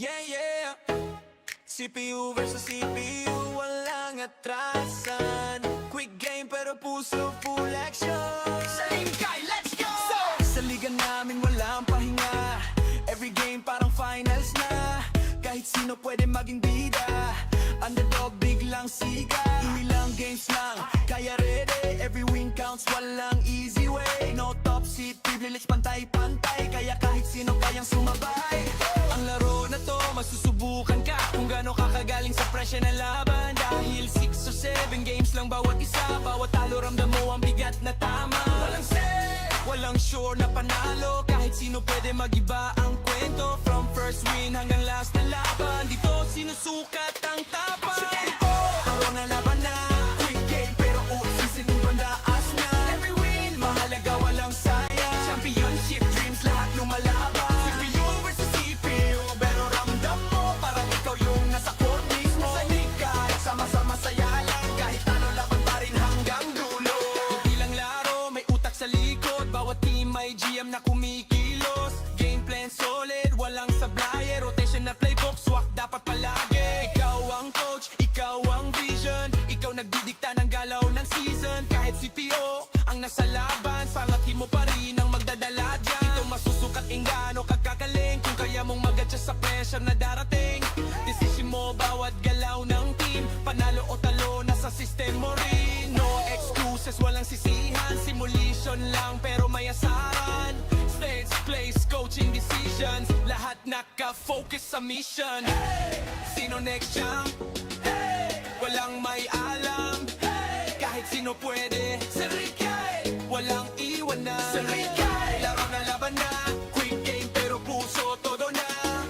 Yeah, yeah. CPU versus CPU, walang atrasan. Quick game pero puso full action. Sa lingkay, let's go! Sa liga namin walang pahinga. Every game parang finals na. Kahit sino pwede maging bida. Underdog biglang siga. Ilang games lang, kaya ready. Every win counts, walang easy way. No top seat, privilege pantay-pantay. Kaya kahit sino kayang sumabay. Ang laro na to, masusubukan ka kung gaano kakagaling sa presya ng laban. Dahil 6 or 7 games lang bawat isa. Bawat talo ramdam mo ang bigat na tama. Walang say, Walang sure na panalo. Kahit sino pwede magiba ang kwento. From first win hanggang last na laban, dito sinusukat ang tapang. Taro na laban na, quick game pero usisin mo bandaas na. every win, Mahalaga walang sayang. championship dreams, lahat lumalaban. CPU versus CPU, pero ramdam mo parang ikaw yung nasa court mismo. Sa likay, sama-sama saya lang. Kahit ano laban pa rin hanggang dulo. Hindi lang laro, may utak sa likod. Bawat team may GM na kumikilos. Game plan solid, walang sablay. Rotation na playbook, swak dapat palagi. Ikaw ang coach, ikaw ang vision. Ikaw nagdidikta ng galaw ng season. Kahit CPO ang nasa laban, pangatin mo pa rin ang magdadala dyan. Ito masusukat ingano kagkagaling. Kung kaya mong mag-adjust sa pressure na darating. Decision mo bawat galaw ng team. Panalo o talo, nasa system mo rin. No excuses, walang sisihan. Simulation lang pero may asaran. Stage, place, coaching decisions. Lahat naka-focus sa mission. Sino next champ? Walang may alam. Kahit sino pwede. Sa lingkay, Walang iwanan. sa lingkay, Laro na laban na. Quick game pero puso todo na.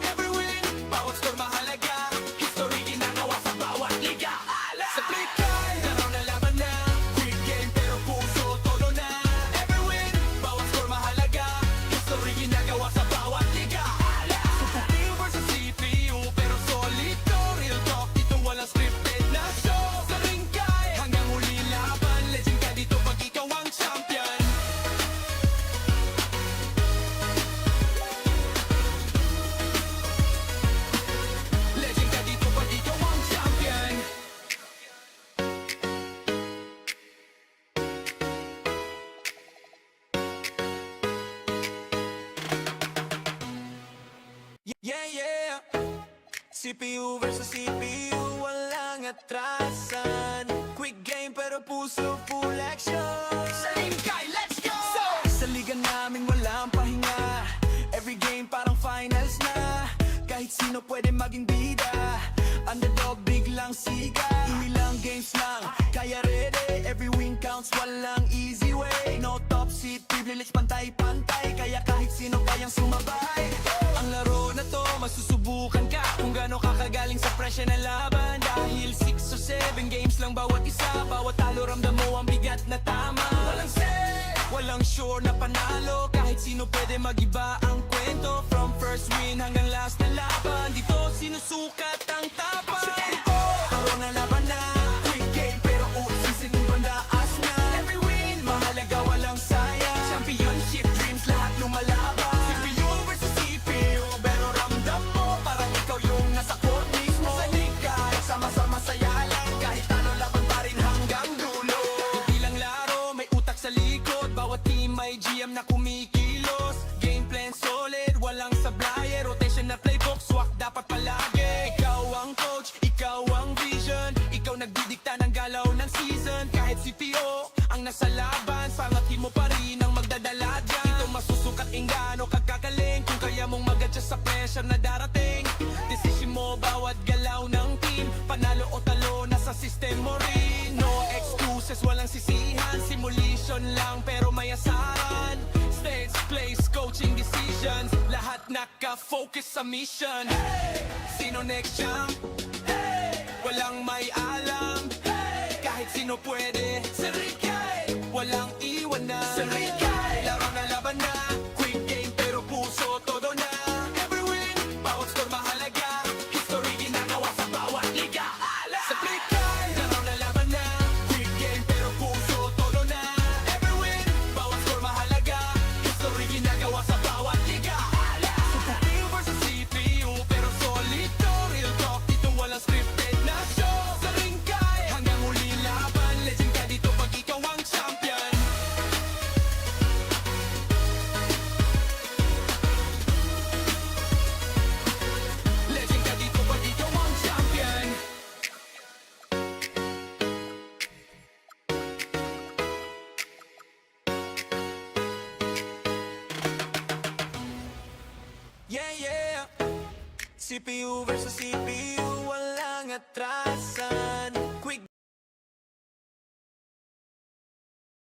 every win, Bawat score mahalaga. History ginagawa sa bawat liga. ala! Sa lingkay, laro na laban na. Quick game pero puso todo na. every win, Bawat score mahalaga. History ginagawa sa bawat liga. CPU versus CPU pero solid to. Real talk dito walang scripted na show. Sa lingkay, hanggang huli laban. Legend ka dito pag ikaw ang champion. Legend ka dito pag ikaw ang champion. Yeah, yeah. CPU versus CPU, walang atrasan. Quick game pero puso full action. Sa lingkay, let's go! Sa liga namin walang pahinga. Every game parang finals na. Kahit sino pwede maging bida. Underdog biglang siga. Ilang games lang, kaya ready. Every win counts, walang easy way. No top seat, privilege pantay-pantay. Kaya kahit sino kayang sumabay. Ang laro na to, masusubukan ka kung gaano kakagaling sa presya ng laban. Dahil 6 or 7 games lang bawat isa. Bawat talo ramdam mo ang bigat na tama. Walang say, Walang sure na panalo. Kahit sino pwede magiba ang kwento. From first win hanggang last na laban, dito sinusukat ang tapang. Taro na laban na, quick game pero usisin mo bandaas na. every win, Mahalaga walang sayang. championship dreams, lahat lumalaban. CPU versus CPU, pero ramdam mo parang ikaw yung nasa court mismo. Sa likay, sama-sama saya lang. Kahit ano laban pa rin hanggang dulo. Hindi lang laro, may utak sa likod. Bawat team may GM na kumikilos. Game plan solid, walang sablay. Rotation na playbook, swak dapat palagi. Ikaw ang coach, ikaw ang vision. Ikaw nagdidikta ng galaw ng season. Kahit CPO ang nasa laban, pangatin mo pa rin ang magdadala dyan. Ito masusukat ingano kagkagaling. Kung kaya mong mag-adjust sa pressure na darating. Decision mo bawat galaw ng team. Panalo o talo, nasa system mo rin. No excuses, walang sisihan. Simulation lang pero may asaran. Stage, place, coaching decisions. Lahat naka-focus sa mission. Sino next champ? Walang may alam. Kahit sino pwede. Sa lingkay, Walang iwanan. sa lingkay, Laro na laban na. Quick game pero puso todo na. every win, Bawat score mahalaga. History ginagawa sa bawat liga. ala! Sa lingkay, laro na laban na. Quick game pero puso todo na. every win, Bawat score mahalaga. History ginagawa sa bawat liga. ala! CPU versus CPU pero solid Yeah, yeah. CPU versus CPU, walang atrasan. Quick.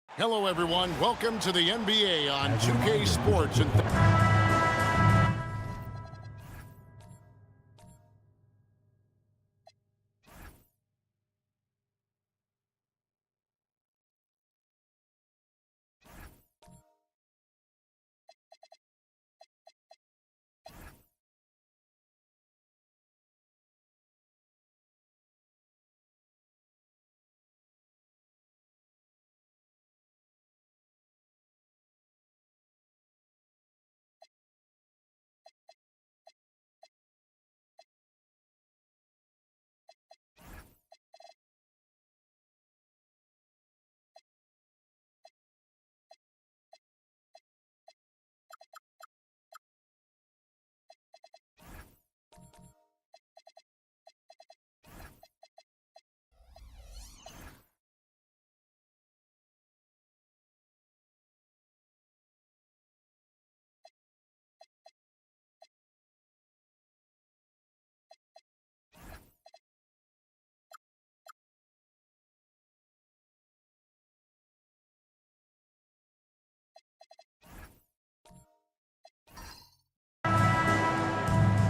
Hello, everyone. Welcome to the NBA on 2K Sports.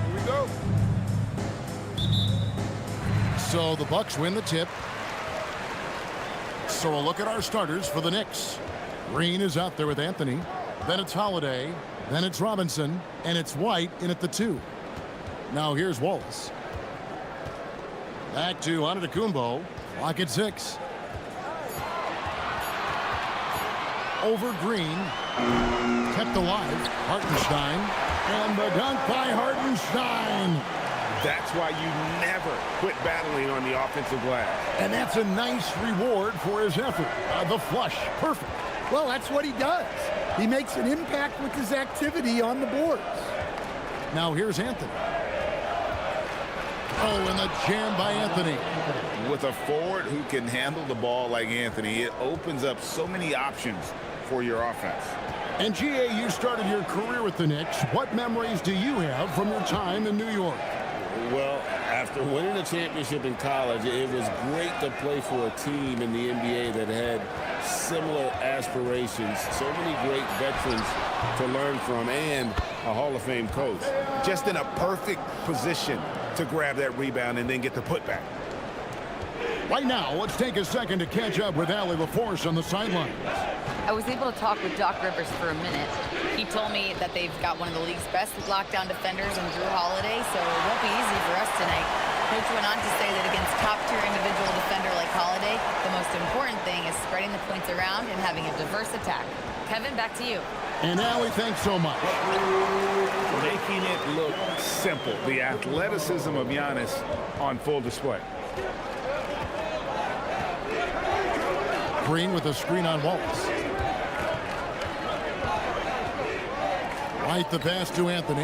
Here we go. So the Bucks win the tip. So a look at our starters for the Knicks. Green is out there with Anthony. Then it's Holiday. Then it's Robinson. And it's White in at the 2. Now here's Wallace. Back to Antetokounmpo. Clock at 6. Over Green. Kept alive. Hartenstein. And the dunk by Hartenstein. That's why you never quit battling on the offensive glass. And that's a nice reward for his effort. The flush. Perfect. Well, that's what he does. He makes an impact with his activity on the boards. Now here's Anthony. Oh, and the jam by Anthony. With a forward who can handle the ball like Anthony, it opens up so many options for your offense. And GA, you started your career with the Knicks. What memories do you have from your time in New York? Well, after winning a championship in college, it was great to play for a team in the NBA that had similar aspirations. So many great veterans to learn from and a Hall of Fame coach. Just in a perfect position to grab that rebound and then get the putback. Right now, let's take a second to catch up with Allie LaForce on the sidelines. I was able to talk with Doc Rivers for a minute. He told me that they've got one of the league's best lockdown defenders in Drew Holiday, so it won't be easy for us tonight. Coach went on to say that against top-tier individual defender like Holiday, the most important thing is spreading the points around and having a diverse attack. Kevin, back to you. And Allie, thanks so much. Making it look simple. The athleticism of Giannis on full display. Green with a screen on Wallace. White the pass to Anthony.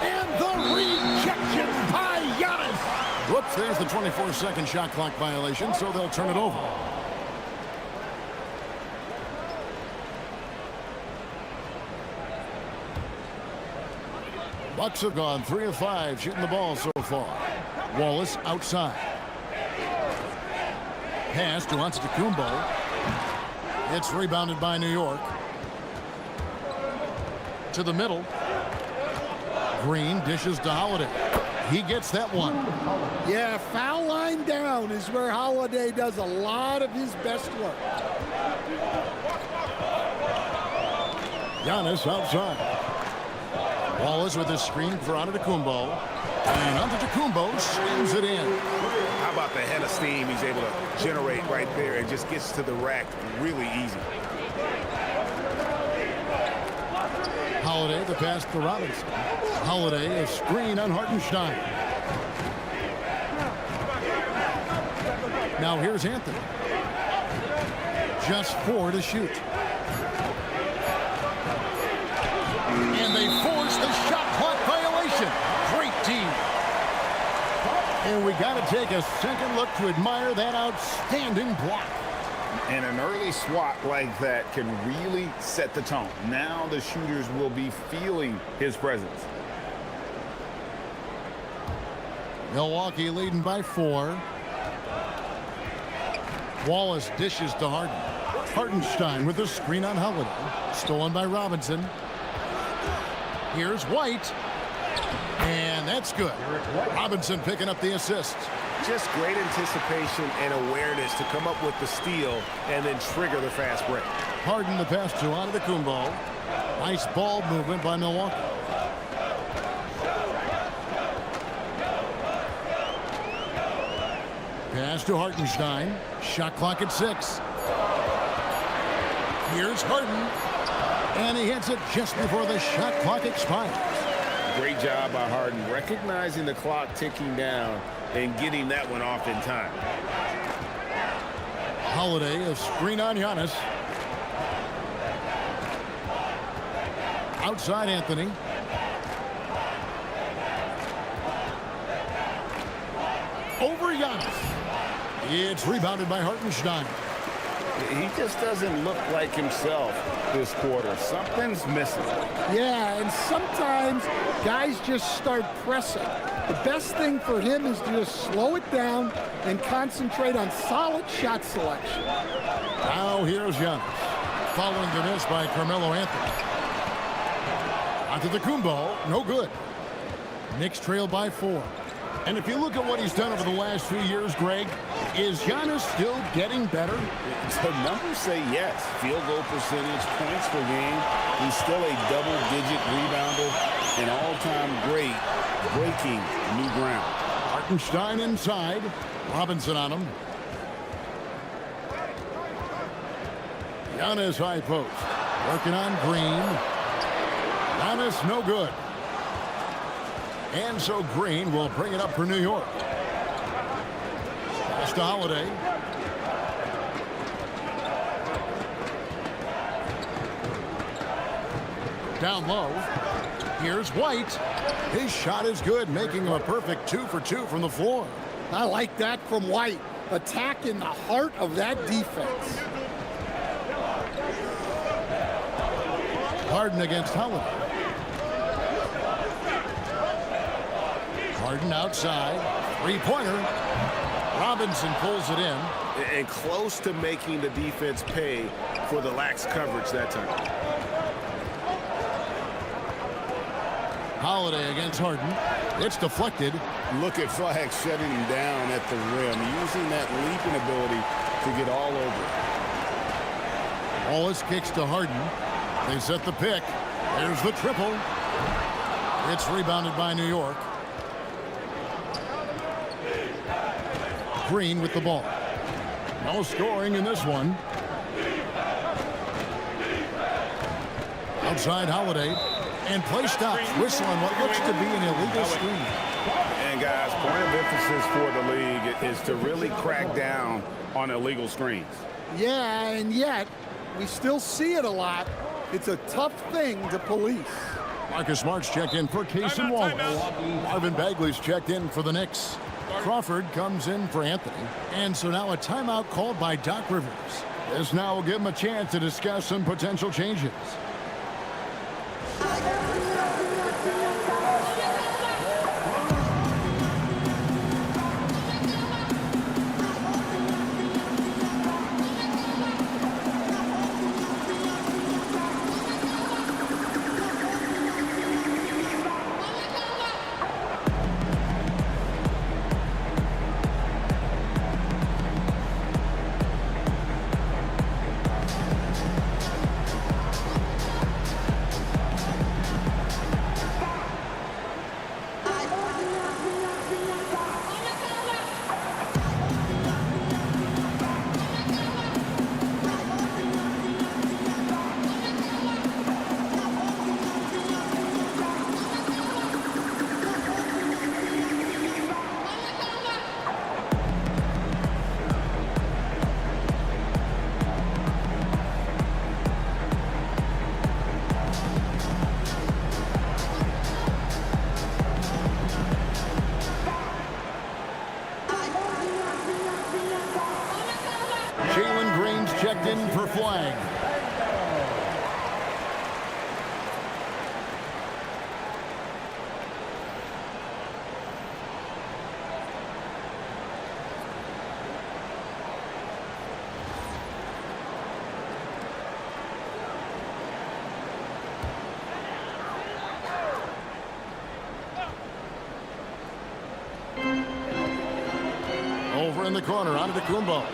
And the rejection by Giannis. Whoops, there's the 24-second shot clock violation, so they'll turn it over. Bucks have gone 3 of 5 shooting the ball so far. Wallace outside. Pass to Antetokounmpo. It's rebounded by New York. To the middle. Green dishes to Holiday. He gets that one. Yeah, foul line down is where Holiday does a lot of his best work. Giannis outside. Wallace with his screen for Antetokounmpo. And Antetokounmpo slams it in. How about the head of steam he's able to generate right there and just gets to the rack really easy. Holiday, the pass to Robinson. Holiday, a screen on Hartenstein. Now here's Anthony. Just 4 to shoot. And they force the shot clock violation. Great team. And we got to take a second look to admire that outstanding block. And an early swat like that can really set the tone. Now the shooters will be feeling his presence. Milwaukee leading by 4. Wallace dishes to Harden. Hartenstein with a screen on Holiday. Stolen by Robinson. Here's White. And that's good. Robinson picking up the assist. Just great anticipation and awareness to come up with the steal and then trigger the fast break. Harden the pass to Antetokounmpo. Nice ball movement by Milwaukee. Pass to Hartenstein. Shot clock at 6. Here's Harden. And he hits it just before the shot clock expires. Great job by Harden, recognizing the clock ticking down and getting that one off in time. Holiday, a screen on Giannis. Outside Anthony. Over Giannis. It's rebounded by Hartenstein. He just doesn't look like himself this quarter. Something's missing. Yeah, and sometimes guys just start pressing. The best thing for him is to just slow it down and concentrate on solid shot selection. Now here's Giannis. Following the miss by Carmelo Anthony. Antetokounmpo, no good. Knicks trail by 4. And if you look at what he's done over the last few years, Greg, is Giannis still getting better? The numbers say yes. Field goal percentage, points per game. He's still a double-digit rebounder, an all-time great, breaking new ground. Hartenstein inside. Robinson on him. Giannis high post. Working on Green. Giannis no good. And so Green will bring it up for New York. Pass to Holiday. Down low. Here's White. His shot is good, making him a perfect 2 for 2 from the floor. I like that from White. Attack in the heart of that defense. Harden against Holiday. Harden outside. Three-pointer. Robinson pulls it in. And close to making the defense pay for the lax coverage that time. Holiday against Harden. It's deflected. Look at Flag shutting him down at the rim, using that leaping ability to get all over it. Wallace kicks to Harden. They set the pick. There's the triple. It's rebounded by New York. Green with the ball. No scoring in this one. Outside Holiday. And play stops. Whistling what looks to be an illegal screen. And guys, point of emphasis for the league is to really crack down on illegal screens. Yeah, and yet we still see it a lot. It's a tough thing to police. Marcus Smart's checked in for Case and Wallace. Marvin Bagley's checked in for the Knicks. Crawford comes in for Anthony. And so now a timeout called by Doc Rivers. This now will give him a chance to discuss some potential changes. checked in for flag. Over in the corner, Antetokounmpo.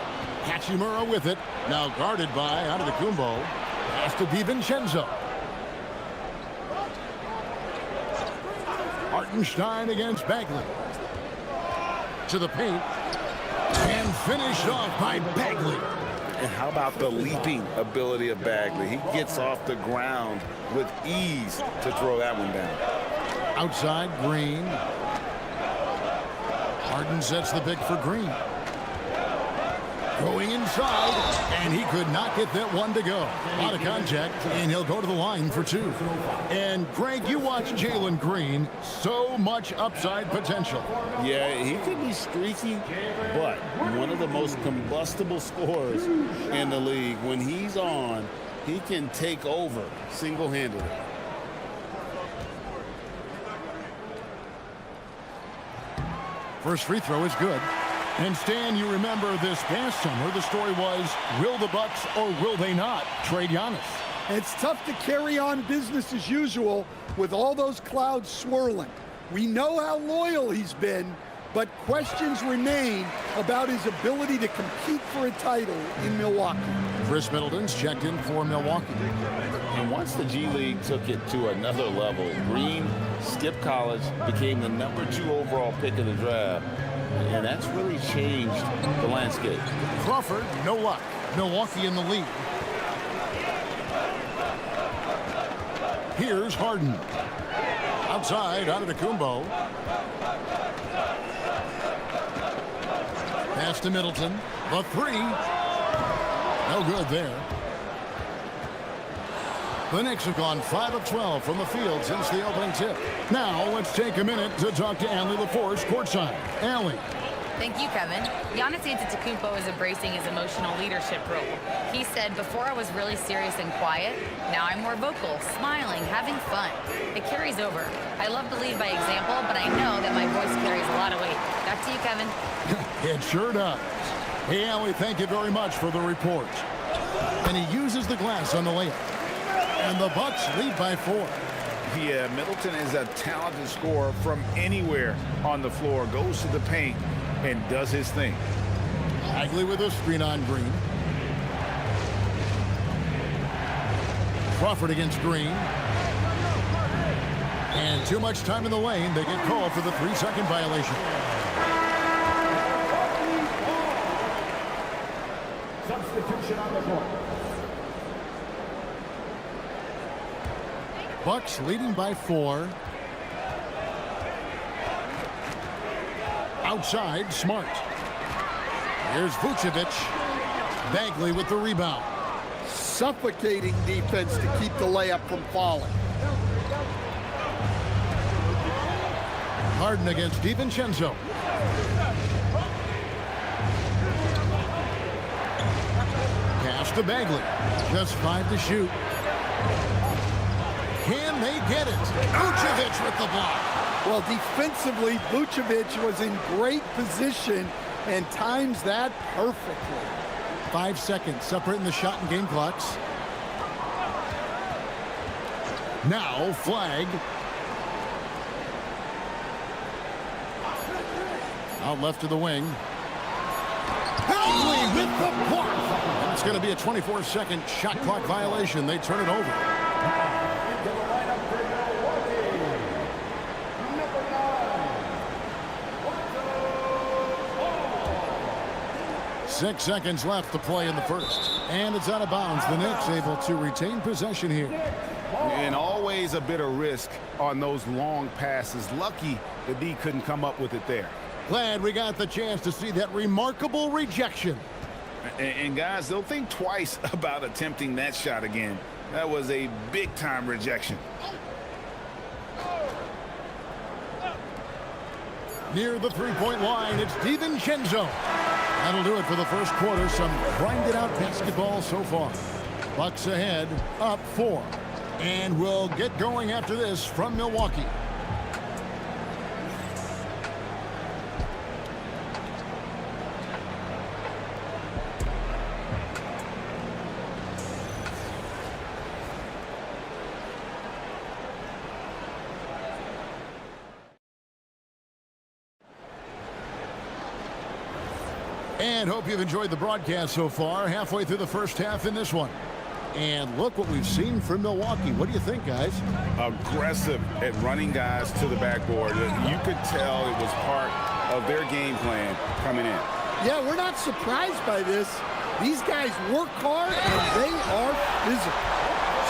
Hachimura with it. Now guarded by Antetokounmpo. Pass to DiVincenzo. Hartenstein against Bagley. To the paint. And finished off by Bagley. And how about the leaping ability of Bagley? He gets off the ground with ease to throw that one down. Outside, Green. Harden sets the pick for Green. Going inside, and he could not get that one to go. Out of contact, and he'll go to the line for two. And, Greg, you watch Jalen Green. So much upside potential. Yeah, he could be streaky, but one of the most combustible scorers in the league. When he's on, he can take over single-handedly. First free throw is good. And Stan, you remember this past summer, the story was, will the Bucks or will they not trade Giannis? It's tough to carry on business as usual with all those clouds swirling. We know how loyal he's been, but questions remain about his ability to compete for a title in Milwaukee. Chris Middleton's checked in for Milwaukee. And once the G League took it to another level, Green skipped college, became the #2 overall pick in the draft. And that's really changed the landscape. Crawford, no luck. Milwaukee in the lead. Here's Harden. Outside, Antetokounmpo. Pass to Middleton. The three. No good there. The Knicks have gone 5 of 12 from the field since the opening tip. Now let's take a minute to talk to Allie LaForce courtside. Allie. Thank you, Kevin. Giannis Antetokounmpo is embracing his emotional leadership role. He said, before I was really serious and quiet, now I'm more vocal, smiling, having fun. It carries over. I love to lead by example, but I know that my voice carries a lot of weight. Back to you, Kevin. It sure does. Hey, Allie, thank you very much for the report. And he uses the glass on the layup. And the Bucks lead by 4. Yeah, Middleton is a talented scorer from anywhere on the floor. Goes to the paint and does his thing. Bagley with a screen on Green. Crawford against Green. And too much time in the lane. They get called for the 3-second violation. Substitution on the court. Bucks leading by 4. Outside, Smart. Here's Vucevic. Bagley with the rebound. Suffocating defense to keep the layup from falling. Harden against DiVincenzo. Pass to Bagley. Just 5 to shoot. Can they get it? Vucevic with the block. Well, defensively, Vucevic was in great position and times that perfectly. 5 seconds separating the shot and game clocks. Now flag. Out left to the wing. Bagley with the block. And it's going to be a 24-second shot clock violation. They turn it over. 6 seconds left to play in the first. And it's out of bounds. The Knicks able to retain possession here. And always a bit of risk on those long passes. Lucky the D couldn't come up with it there. Glad we got the chance to see that remarkable rejection. And guys, they'll think twice about attempting that shot again. That was a big-time rejection. Near the three-point line, it's DiVincenzo. That'll do it for the first quarter. Some grinded out basketball so far. Bucks ahead, up 4. And we'll get going after this from Milwaukee. And hope you've enjoyed the broadcast so far. Halfway through the first half in this one. And look what we've seen from Milwaukee. What do you think, guys? Aggressive at running guys to the backboard. You could tell it was part of their game plan coming in. Yeah, we're not surprised by this. These guys work hard, and they are physical.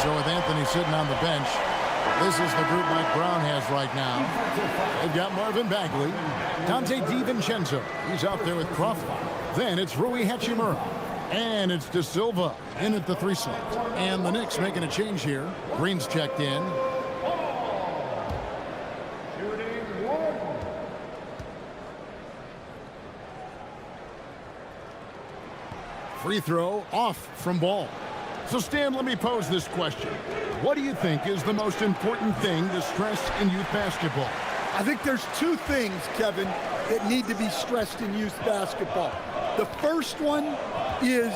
So with Anthony sitting on the bench, this is the group Mike Brown has right now. They've got Marvin Bagley, Dante DiVincenzo. He's out there with Crawford. Then it's Rui Hachimura. And it's De Silva in at the 3 slot. And the Knicks making a change here. Green's checked in. Free throw off from Ball. So, Stan, let me pose this question. What do you think is the most important thing to stress in youth basketball? I think there's 2 things, Kevin, that need to be stressed in youth basketball. The first one is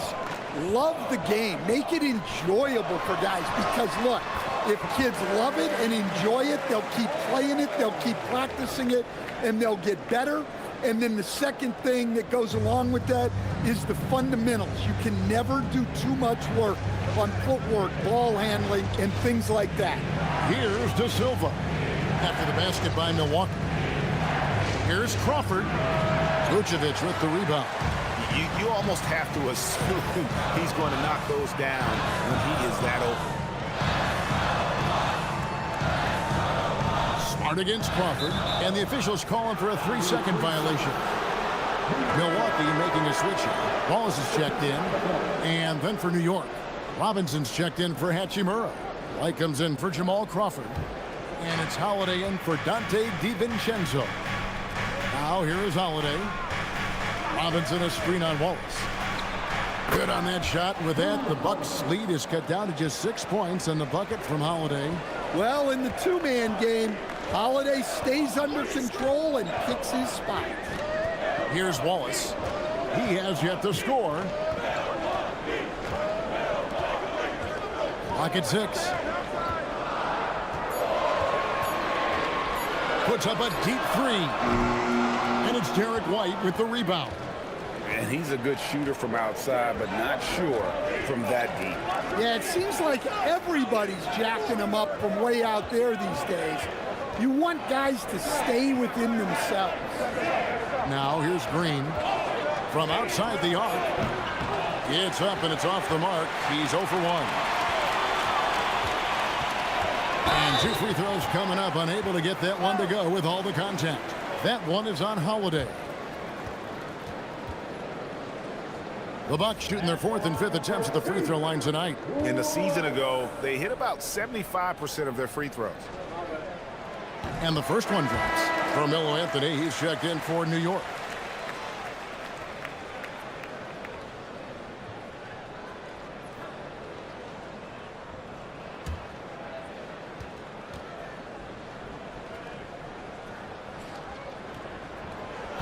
love the game. Make it enjoyable for guys, because look, if kids love it and enjoy it, they'll keep playing it, they'll keep practicing it, and they'll get better. And then the second thing that goes along with that is the fundamentals. You can never do too much work on footwork, ball handling, and things like that. Here's De Silva after the basket by Milwaukee. Here's Crawford. Vucevic with the rebound. You almost have to assume he's going to knock those down when he is that open. Smart against Crawford, and the officials calling for a 3-second violation. Milwaukee making a switch here. Wallace is checked in, and then for New York, Robinson's checked in for Hachimura. White comes in for Jamal Crawford, and it's Holiday in for Dante DiVincenzo. Now here is Holiday. Robinson a screen on Wallace. Good on that shot. With that, the Bucks' lead is cut down to just 6 points, and the bucket from Holiday. Well, in the 2-man game, Holiday stays under control and picks his spot. Here's Wallace. He has yet to score. Clock at 6. Puts up a deep 3. And it's Derek White with the rebound. And he's a good shooter from outside, but not sure from that deep. Yeah, it seems like everybody's jacking them up from way out there these days. You want guys to stay within themselves. Now here's Green from outside the arc. It's up and it's off the mark. He's 0 for 1. And 2 free throws coming up. Unable to get that one to go with all the contact. That one is on Holiday. The Bucks shooting their 4th and 5th attempts at the free throw line tonight. In the season ago, they hit about 75% of their free throws. And the first one drops. Carmelo Anthony, he's checked in for New York.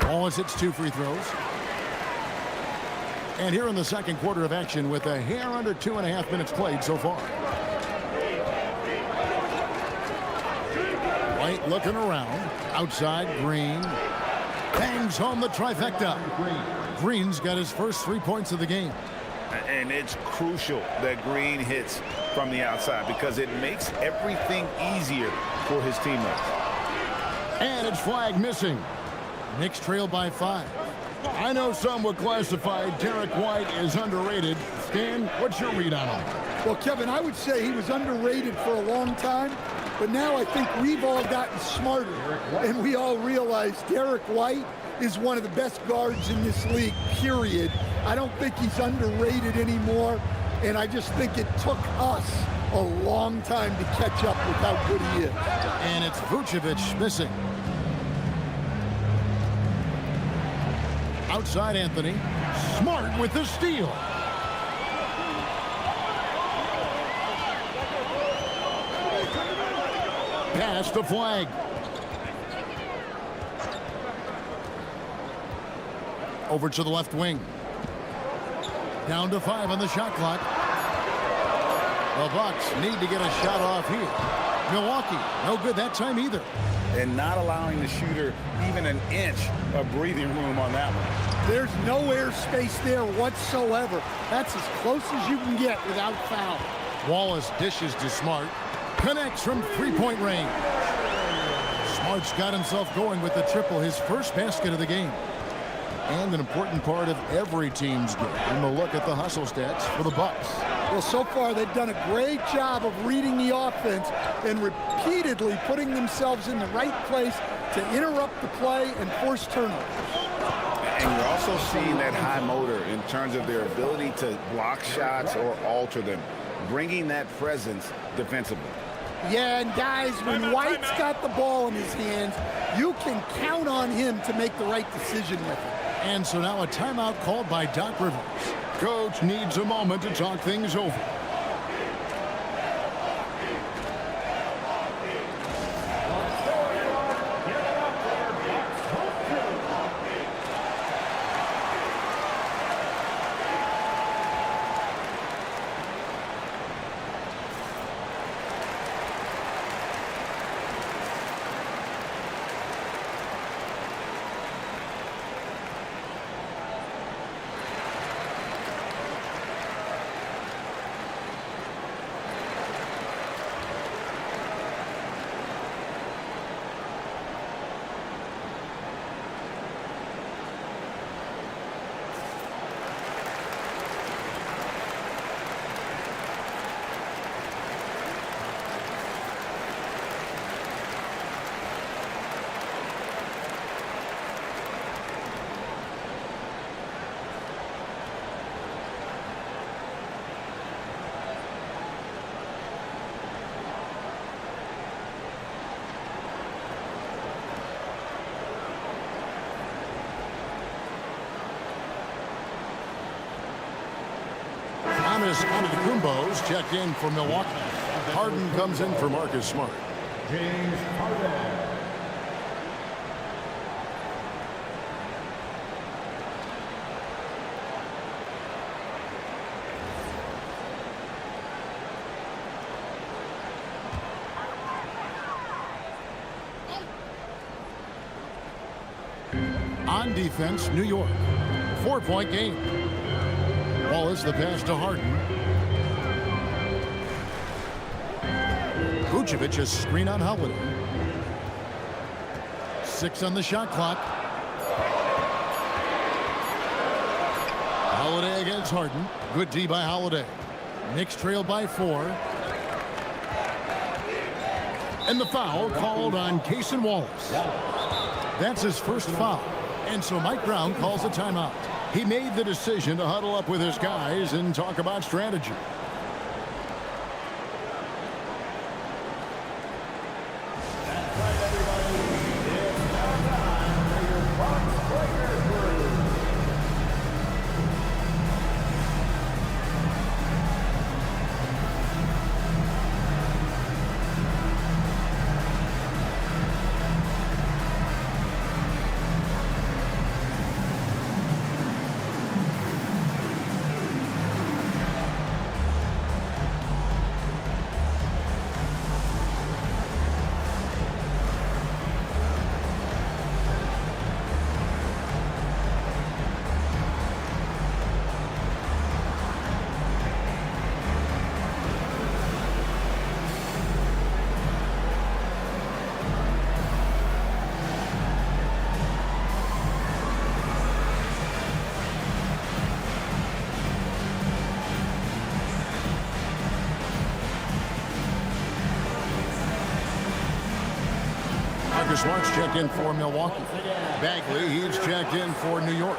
Wallace hits 2 free throws. And here in the second quarter of action with a hair under 2.5 minutes played so far. White looking around. Outside, Green. Bangs home the trifecta. Green's got his first 3 points of the game. And it's crucial that Green hits from the outside because it makes everything easier for his teammates. And it's flag missing. Knicks trail by 5. I know some would classify Derek White as underrated. Stan, what's your read on him? Well, Kevin, I would say he was underrated for a long time, but now I think we've all gotten smarter, and we all realize Derek White is one of the best guards in this league, period. I don't think he's underrated anymore, and I just think it took us a long time to catch up with how good he is. And it's Vucevic missing. Outside Anthony. Smart with the steal. Pass the flag. Over to the left wing. Down to 5 on the shot clock. The Bucks need to get a shot off here. Milwaukee, no good that time either. And not allowing the shooter even an inch of breathing room on that one. There's no air space there whatsoever. That's as close as you can get without foul. Wallace dishes to Smart. Connects from three-point range. Smart's got himself going with the triple, his first basket of the game. And an important part of every team's game. And a look at the hustle stats for the Bucks. Well, so far they've done a great job of reading the offense and repeatedly putting themselves in the right place to interrupt the play and force turnovers. And you're also seeing that high motor in terms of their ability to block shots or alter them, bringing that presence defensively. Yeah, and guys, when White's got the ball in his hands, you can count on him to make the right decision with it. And so now a timeout called by Doc Rivers. Coach needs a moment to talk things over. Giannis Antetokounmpo's checked in for Milwaukee. Harden comes in for Marcus Smart. James Harden. On defense, New York. 4-point game. Wallace the pass to Harden. Vucevic a screen on Holiday. 6 on the shot clock. Holiday against Harden. Good D by Holiday. Knicks trail by 4. And the foul called on Kaysen Wallace. That's his first foul. And so Mike Brown calls a timeout. He made the decision to huddle up with his guys and talk about strategy. Smart's checked in for Milwaukee. Bagley, he's checked in for New York.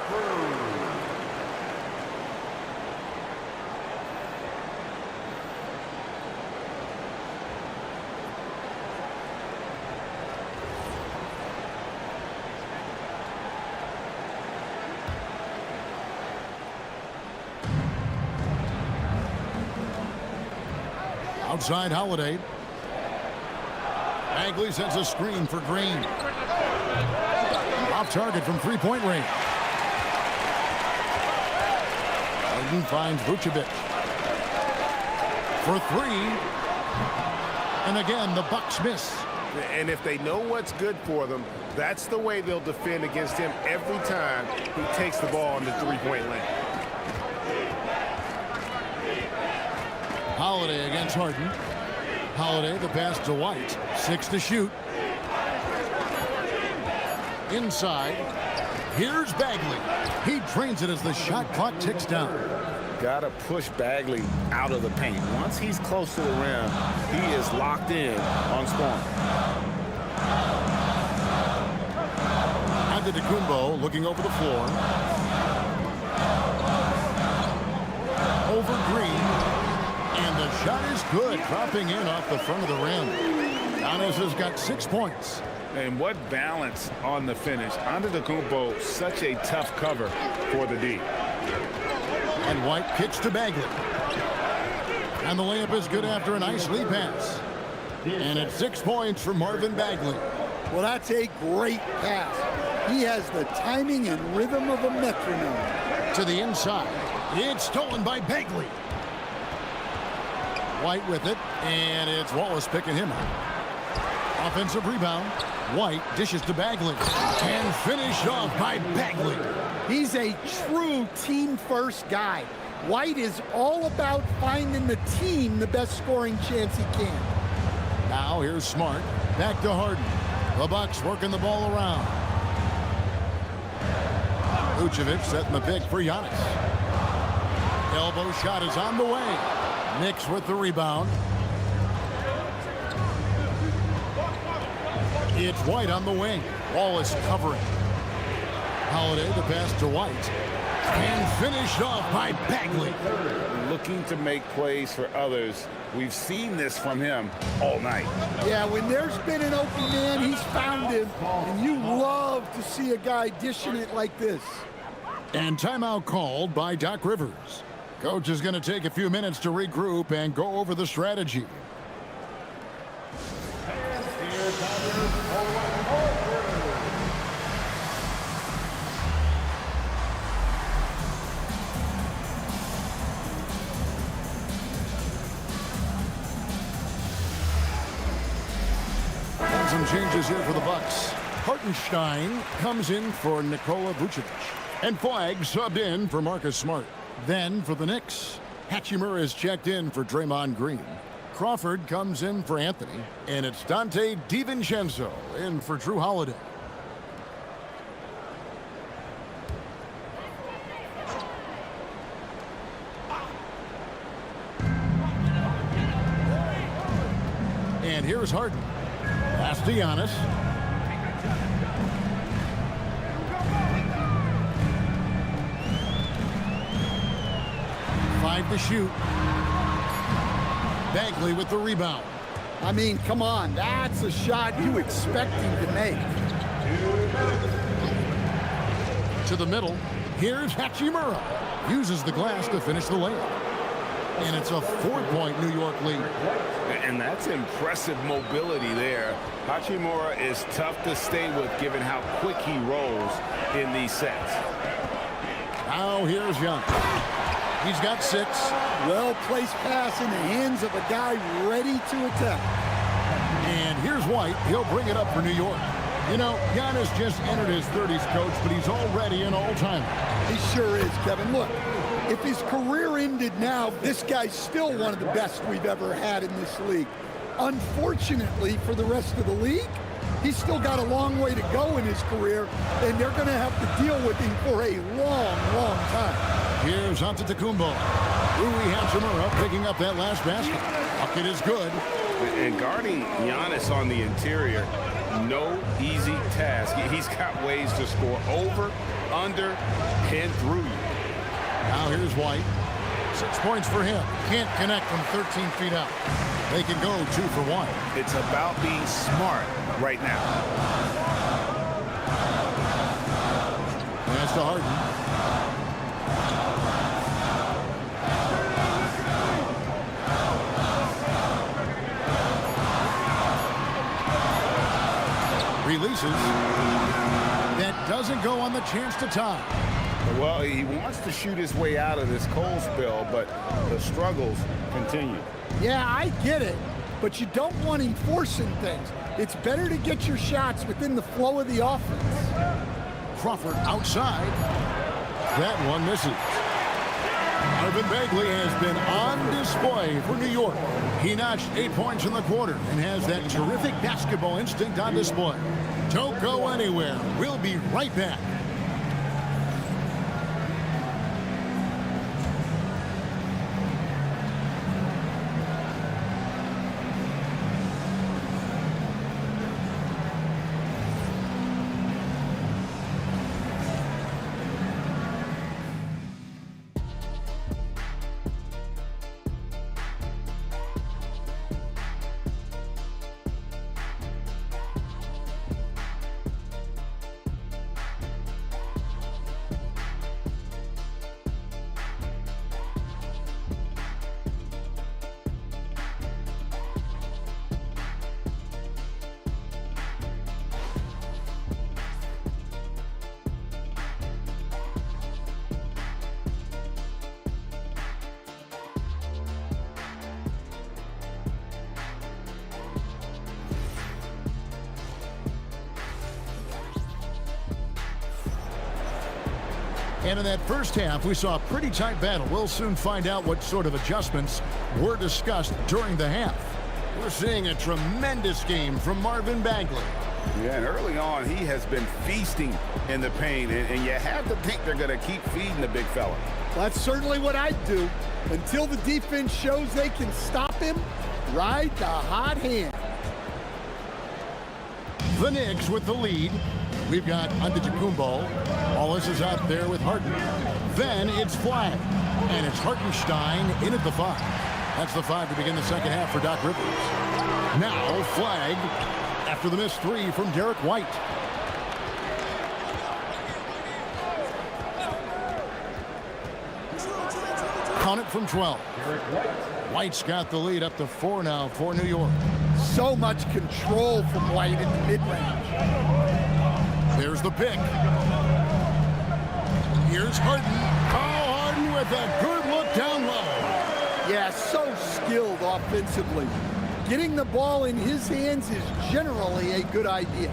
Outside Holiday. Bagley sends a screen for Green. Off target from three-point range. Harden finds Vucevic for three. And again, the Bucks miss. And if they know what's good for them, that's the way they'll defend against him every time he takes the ball in the three-point lane. Holiday against Harden. Holiday, the pass to White. 6 to shoot. Inside. Here's Bagley. He drains it as the shot clock ticks down. Got to push Bagley out of the paint. Once he's close to the rim, he is locked in on scoring. Antetokounmpo looking over the floor. Over Green. And the shot is good, dropping in off the front of the rim. Giannis has got 6 points. And what balance on the finish. Antetokounmpo, such a tough cover for the D. And White kicks to Bagley. And the layup is good after a nice lead pass. And it's 6 points for Marvin Bagley. Well, that's a great pass. He has the timing and rhythm of a metronome. To the inside. It's stolen by Bagley. White with it, and it's Wallace picking him up. Offensive rebound. White dishes to Bagley. And finished off by Bagley. He's a true team-first guy. White is all about finding the team the best scoring chance he can. Now here's Smart. Back to Harden. The Bucks working the ball around. Vucevic setting the pick for Giannis. Elbow shot is on the way. Knicks with the rebound. It's White on the wing. Wallace covering. Holiday, the pass to White. And finished off by Bagley. Looking to make plays for others. We've seen this from him all night. Yeah, when there's been an open man, he's found him. And you love to see a guy dishing it like this. And timeout called by Doc Rivers. Coach is going to take a few minutes to regroup and go over the strategy. And some changes here for the Bucks. Hartenstein comes in for Nikola Vucevic. And Flagg subbed in for Marcus Smart. Then for the Knicks, Hachimura is checked in for Draymond Green. Crawford comes in for Anthony. And it's Dante DiVincenzo in for Drew Holiday. And here's Harden. Pass to Giannis. Five to shoot. Bagley with the rebound. I mean, come on. That's a shot you expect him to make. To the middle. Here's Hachimura. Uses the glass to finish the layup. And it's a 4-point New York lead. And that's impressive mobility there. Hachimura is tough to stay with given how quick he rolls in these sets. Now here's Young. He's got 6. Well-placed pass in the hands of a guy ready to attack. And here's White. He'll bring it up for New York. You know, Giannis just entered his 30s, Coach, but he's already an all-timer. He sure is, Kevin. Look, if his career ended now, this guy's still one of the best we've ever had in this league. Unfortunately for the rest of the league, he's still got a long way to go in his career, and they're going to have to deal with him for a long, long time. Here's Antetokounmpo. Rui Hachimura picking up that last basket. Bucket is good. And guarding Giannis on the interior, no easy task. He's got ways to score over, under, and through you. Now here's White. 6 points for him. Can't connect from 13 feet out. They can go 2 for 1. It's about being smart right now. Pass to Harden. releases. That doesn't go on the chance to tie. Well, he wants to shoot his way out of this cold spell, but the struggles continue. Yeah, I get it, but you don't want him forcing things. It's better to get your shots within the flow of the offense. Crawford outside. That one misses. Marvin Bagley has been on display for New York. He notched 8 points in the quarter and has that terrific basketball instinct on display. Don't go anywhere. We'll be right back. And in that first half, we saw a pretty tight battle. We'll soon find out what sort of adjustments were discussed during the half. We're seeing a tremendous game from Marvin Bagley. Yeah, and early on, he has been feasting in the paint, and you have to think they're going to keep feeding the big fella. That's certainly what I'd do. Until the defense shows they can stop him, ride the hot hand. The Knicks with the lead. We've got Antetokounmpo. Wallace is out there with Harden. Then it's Flag. And it's Hartenstein in at the 5. That's the 5 to begin the second half for Doc Rivers. Now Flag after the missed 3 from Derek White. Count it from 12. White's got the lead up to 4 now for New York. So much control from White in the mid-range. There's the pick. Here's Harden. Oh, Harden with a good look down low. Yeah, so skilled offensively. Getting the ball in his hands is generally a good idea.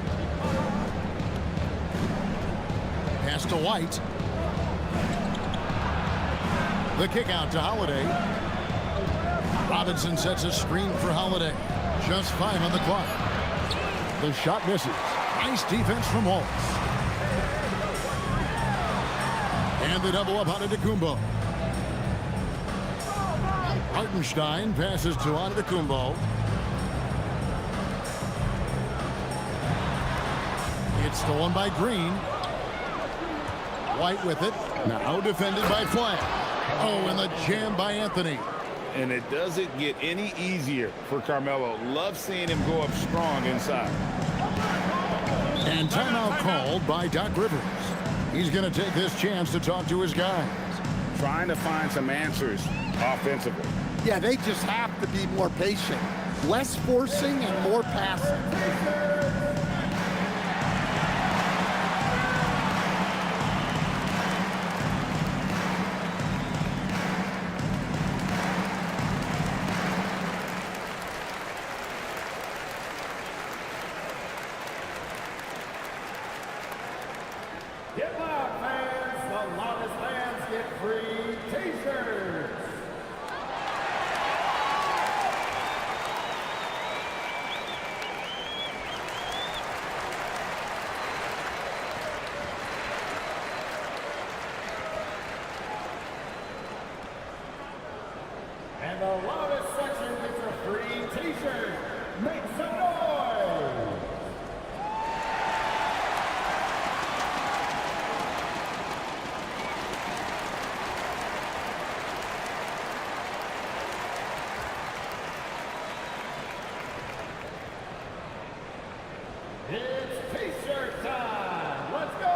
Pass to White. The kick out to Holiday. Robinson sets a screen for Holiday. Just 5 on the clock. The shot misses. Nice defense from Wallace. And the double up Antetokounmpo. Hartenstein passes to Antetokounmpo. It's stolen by Green. White with it. Now defended by Flag. Oh, and the jam by Anthony. And it doesn't get any easier for Carmelo. Love seeing him go up strong inside. And timeout called by Doc Rivers. He's going to take this chance to talk to his guys. Trying to find some answers offensively. Yeah, they just have to be more patient. Less forcing and more passing. Get loud, fans. The loudest fans get free t-shirts. And the loudest section gets a free t-shirt. Make some noise. It's t-shirt time. Let's go.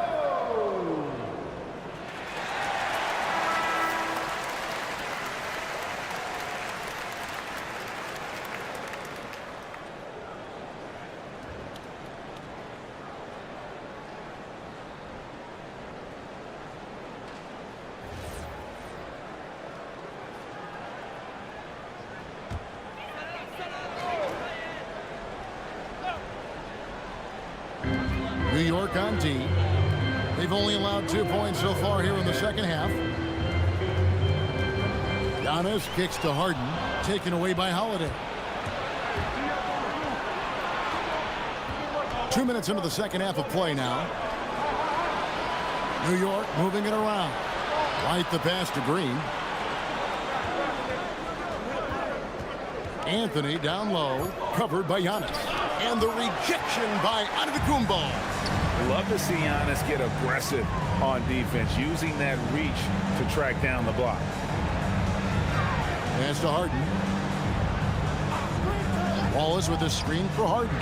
New York on D. They've only allowed 2 points so far here in the second half. Giannis kicks to Harden, taken away by Holiday. 2 minutes into the second half of play now. New York moving it around. White the pass to Green. Anthony down low, covered by Giannis. And the rejection by Antetokounmpo. Love to see Giannis get aggressive on defense, using that reach to track down the block. Pass to Harden. Wallace with a screen for Harden.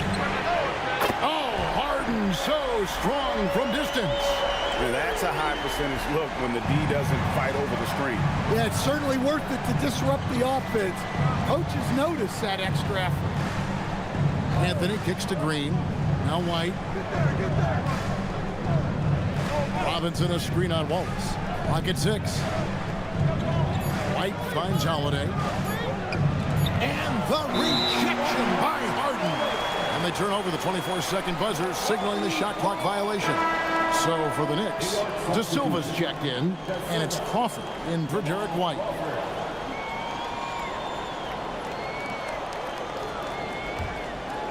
Oh, Harden so strong from distance. Yeah, that's a high percentage look when the D doesn't fight over the screen. Yeah, it's certainly worth it to disrupt the offense. Coaches notice that extra effort. Anthony kicks to Green. Now White. Robinson a screen on Wallace. Clock at 6. White finds Holiday. And the rejection by Harden. And they turn over the 24-second buzzer, signaling the shot clock violation. So for the Knicks, De Silva's checked in, and it's Crawford in for Derek White.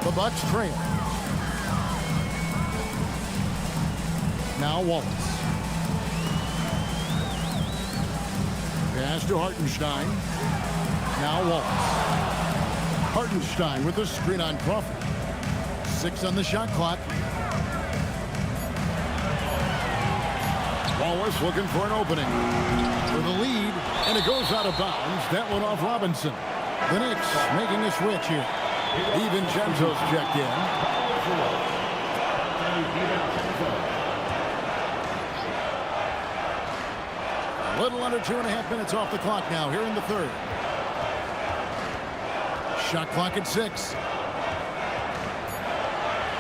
The Bucks trail. Now Wallace. Pass to Hartenstein. Now Wallace. Hartenstein with the screen on Crawford. 6 on the shot clock. Wallace looking for an opening. For the lead, and it goes out of bounds. That one off Robinson. The Knicks making a switch here. DiVincenzo's checked in. A little under 2.5 minutes off the clock now here in the third. Shot clock at 6.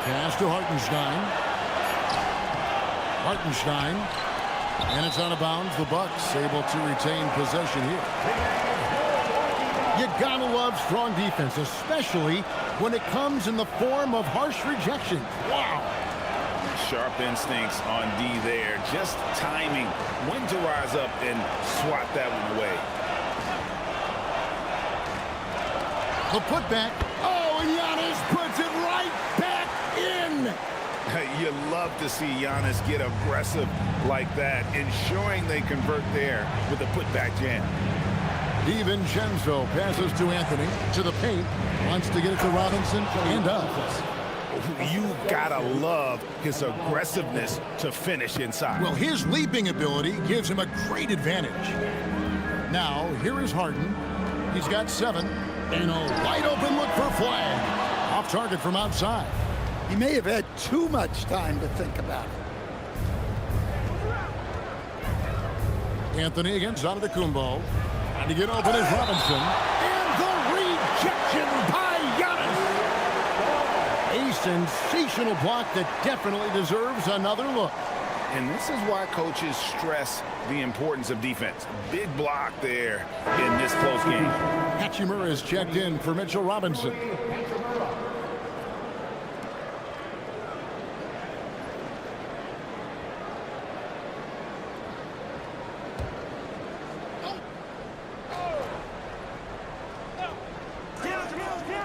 Pass to Hartenstein. Hartenstein. And it's out of bounds. The Bucks able to retain possession here. You gotta love strong defense, especially when it comes in the form of harsh rejection. Wow. Sharp instincts on D there. Just timing when to rise up and swat that one away. The putback. Oh, Giannis puts it right back in. You love to see Giannis get aggressive like that, ensuring they convert there with a putback jam. DiVincenzo passes to Anthony, to the paint, wants to get it to Robinson, and does. You gotta love his aggressiveness to finish inside. Well, his leaping ability gives him a great advantage. Now, here is Harden. He's got 7, and a wide open look for flag. Off target from outside. He may have had too much time to think about it. Anthony against Antetokounmpo. Trying to get open is Robinson. And the rejection by Giannis. A sensational block that definitely deserves another look. And this is why coaches stress the importance of defense. Big block there in this close game. Hachimura is checked in for Mitchell Robinson.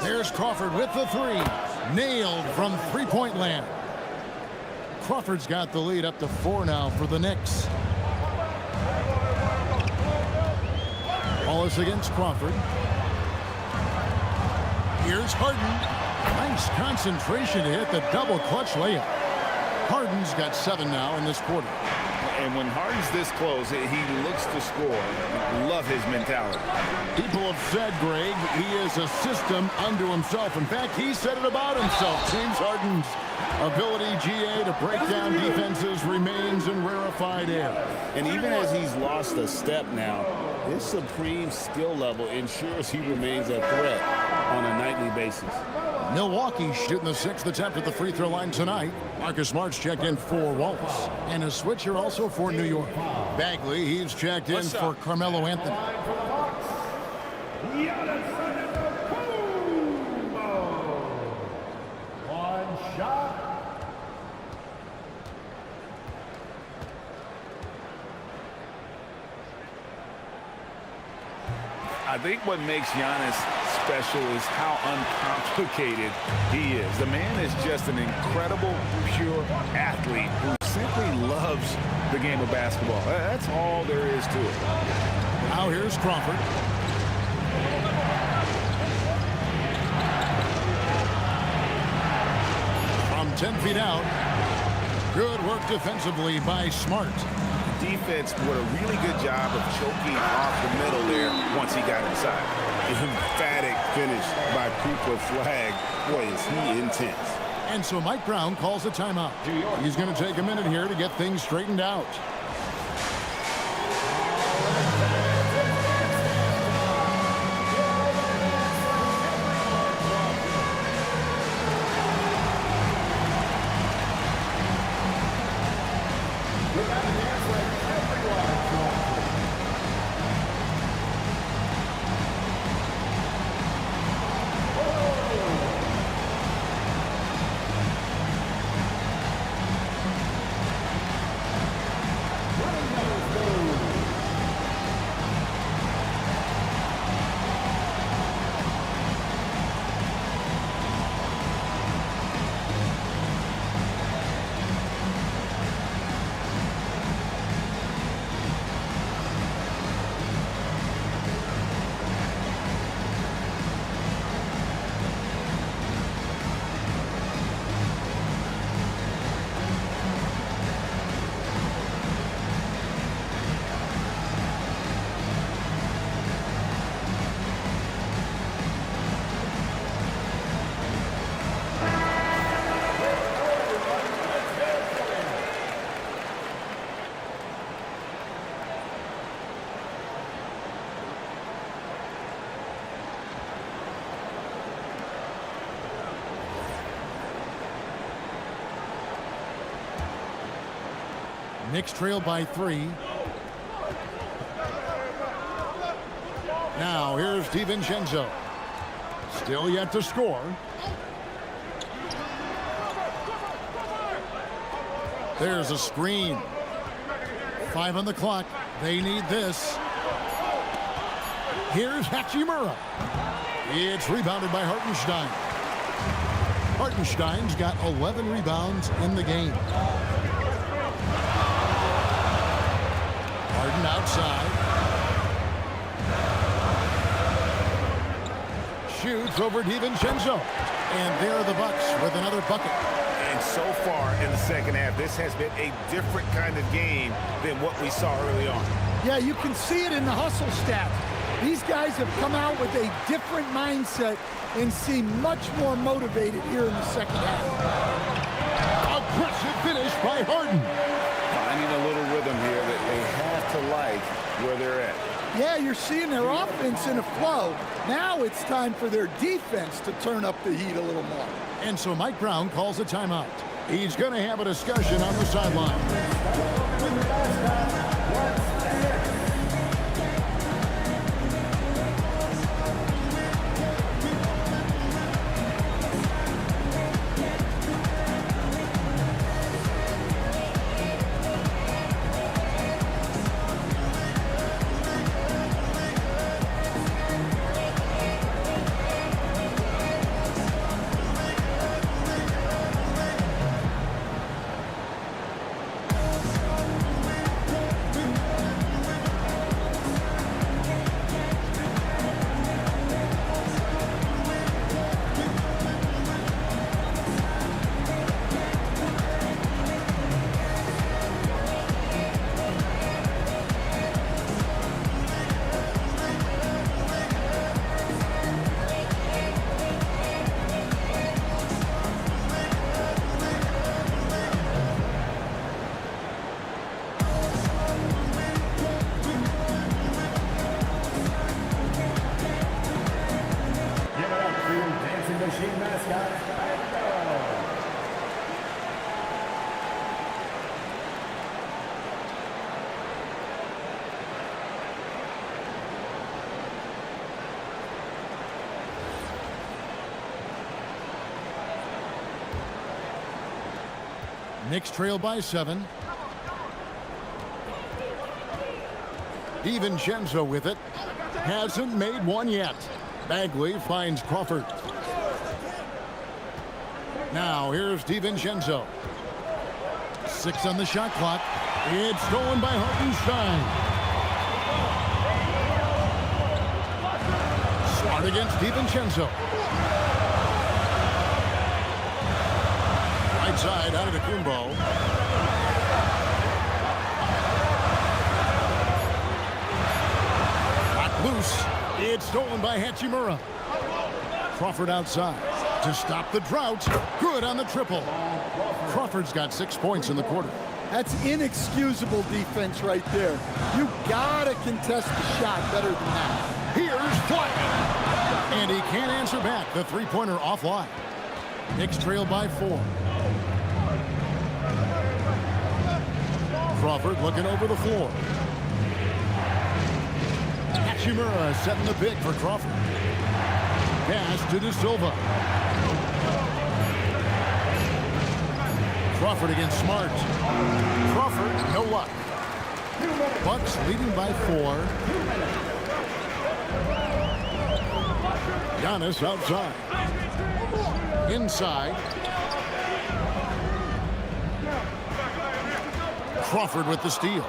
There's Crawford with the 3. Nailed from three-point land. Crawford's got the lead up to 4 now for the Knicks. Wallace against Crawford. Here's Harden. Nice concentration to hit the double clutch layup. Harden's got 7 now in this quarter. And when Harden's this close, he looks to score. Love his mentality. People have said, Greg, he is a system unto himself. In fact, he said it about himself. James Harden's ability, GA, to break down defenses remains in rarefied air. And even as he's lost a step now, his supreme skill level ensures he remains a threat on a nightly basis. Milwaukee shooting the 6th attempt at the free throw line tonight. Marcus Smart's checked in for Wallace. And a switcher also for New York. Bagley, he's checked in for Carmelo Anthony. One shot. I think what makes Giannis special is how uncomplicated he is. The man is just an incredible, pure athlete who simply loves the game of basketball. That's all there is to it. Now here's Crawford. From 10 feet out. Good work defensively by Smart. Defense did a really good job of choking off the middle there once he got inside. Emphatic finish by Cooper Flag. Boy, is he intense. And so Mike Brown calls a timeout. He's going to take a minute here to get things straightened out. Knicks trail by 3. Now here's DiVincenzo. Still yet to score. There's a screen. 5 on the clock. They need this. Here's Hachimura. It's rebounded by Hartenstein. Hartenstein's got 11 rebounds in the game. Harden outside. Shoots over DiVincenzo. And there are the Bucks with another bucket. And so far in the second half, this has been a different kind of game than what we saw early on. Yeah, you can see it in the hustle stats. These guys have come out with a different mindset and seem much more motivated here in the second half. Aggressive finish by Harden. Finding a little rhythm here that they have to like where they're at. Yeah, you're seeing their offense in a flow. Now it's time for their defense to turn up the heat a little more. And so Mike Brown calls a timeout. He's going to have a discussion on the sideline. Machine mascot, Knicks trail by 7. DiVincenzo with it. hasn't made one yet. Bagley finds Crawford. Now here's DiVincenzo. 6 on the shot clock. It's stolen by Hartenstein. Smart against DiVincenzo. Right side out of the Kumbo. Got loose. It's stolen by Hachimura. Crawford outside to stop the drought. Good on the triple. Crawford's got 6 points in the quarter. That's inexcusable defense right there. You gotta contest the shot better than that. Here's Flack. And he can't answer back. The three-pointer offline. Knicks trail by 4. Crawford looking over the floor. Hachimura setting the pick for Crawford. Pass to De Silva. Crawford against Smart. Crawford, no luck. Bucks leading by 4. Giannis outside. Inside. Crawford with the steal.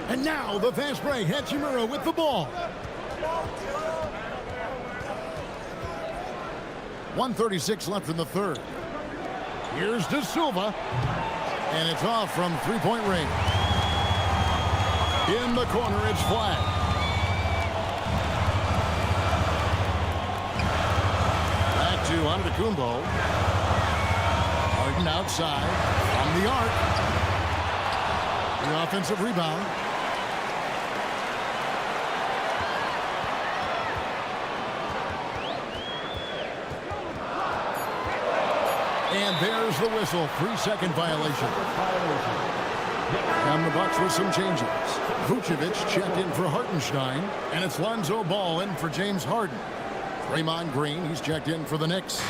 And now the fast break. Hachimura with the ball. 1:36 left in the third. Here's De Silva. And it's off from three-point range. In the corner, it's Flag. Back to Antetokounmpo. Harden outside. On the arc. The offensive rebound. And there's the whistle. 3-second violation. And the Bucks with some changes. Vucevic checked in for Hartenstein. And it's Lonzo Ball in for James Harden. Draymond Green, he's checked in for the Knicks.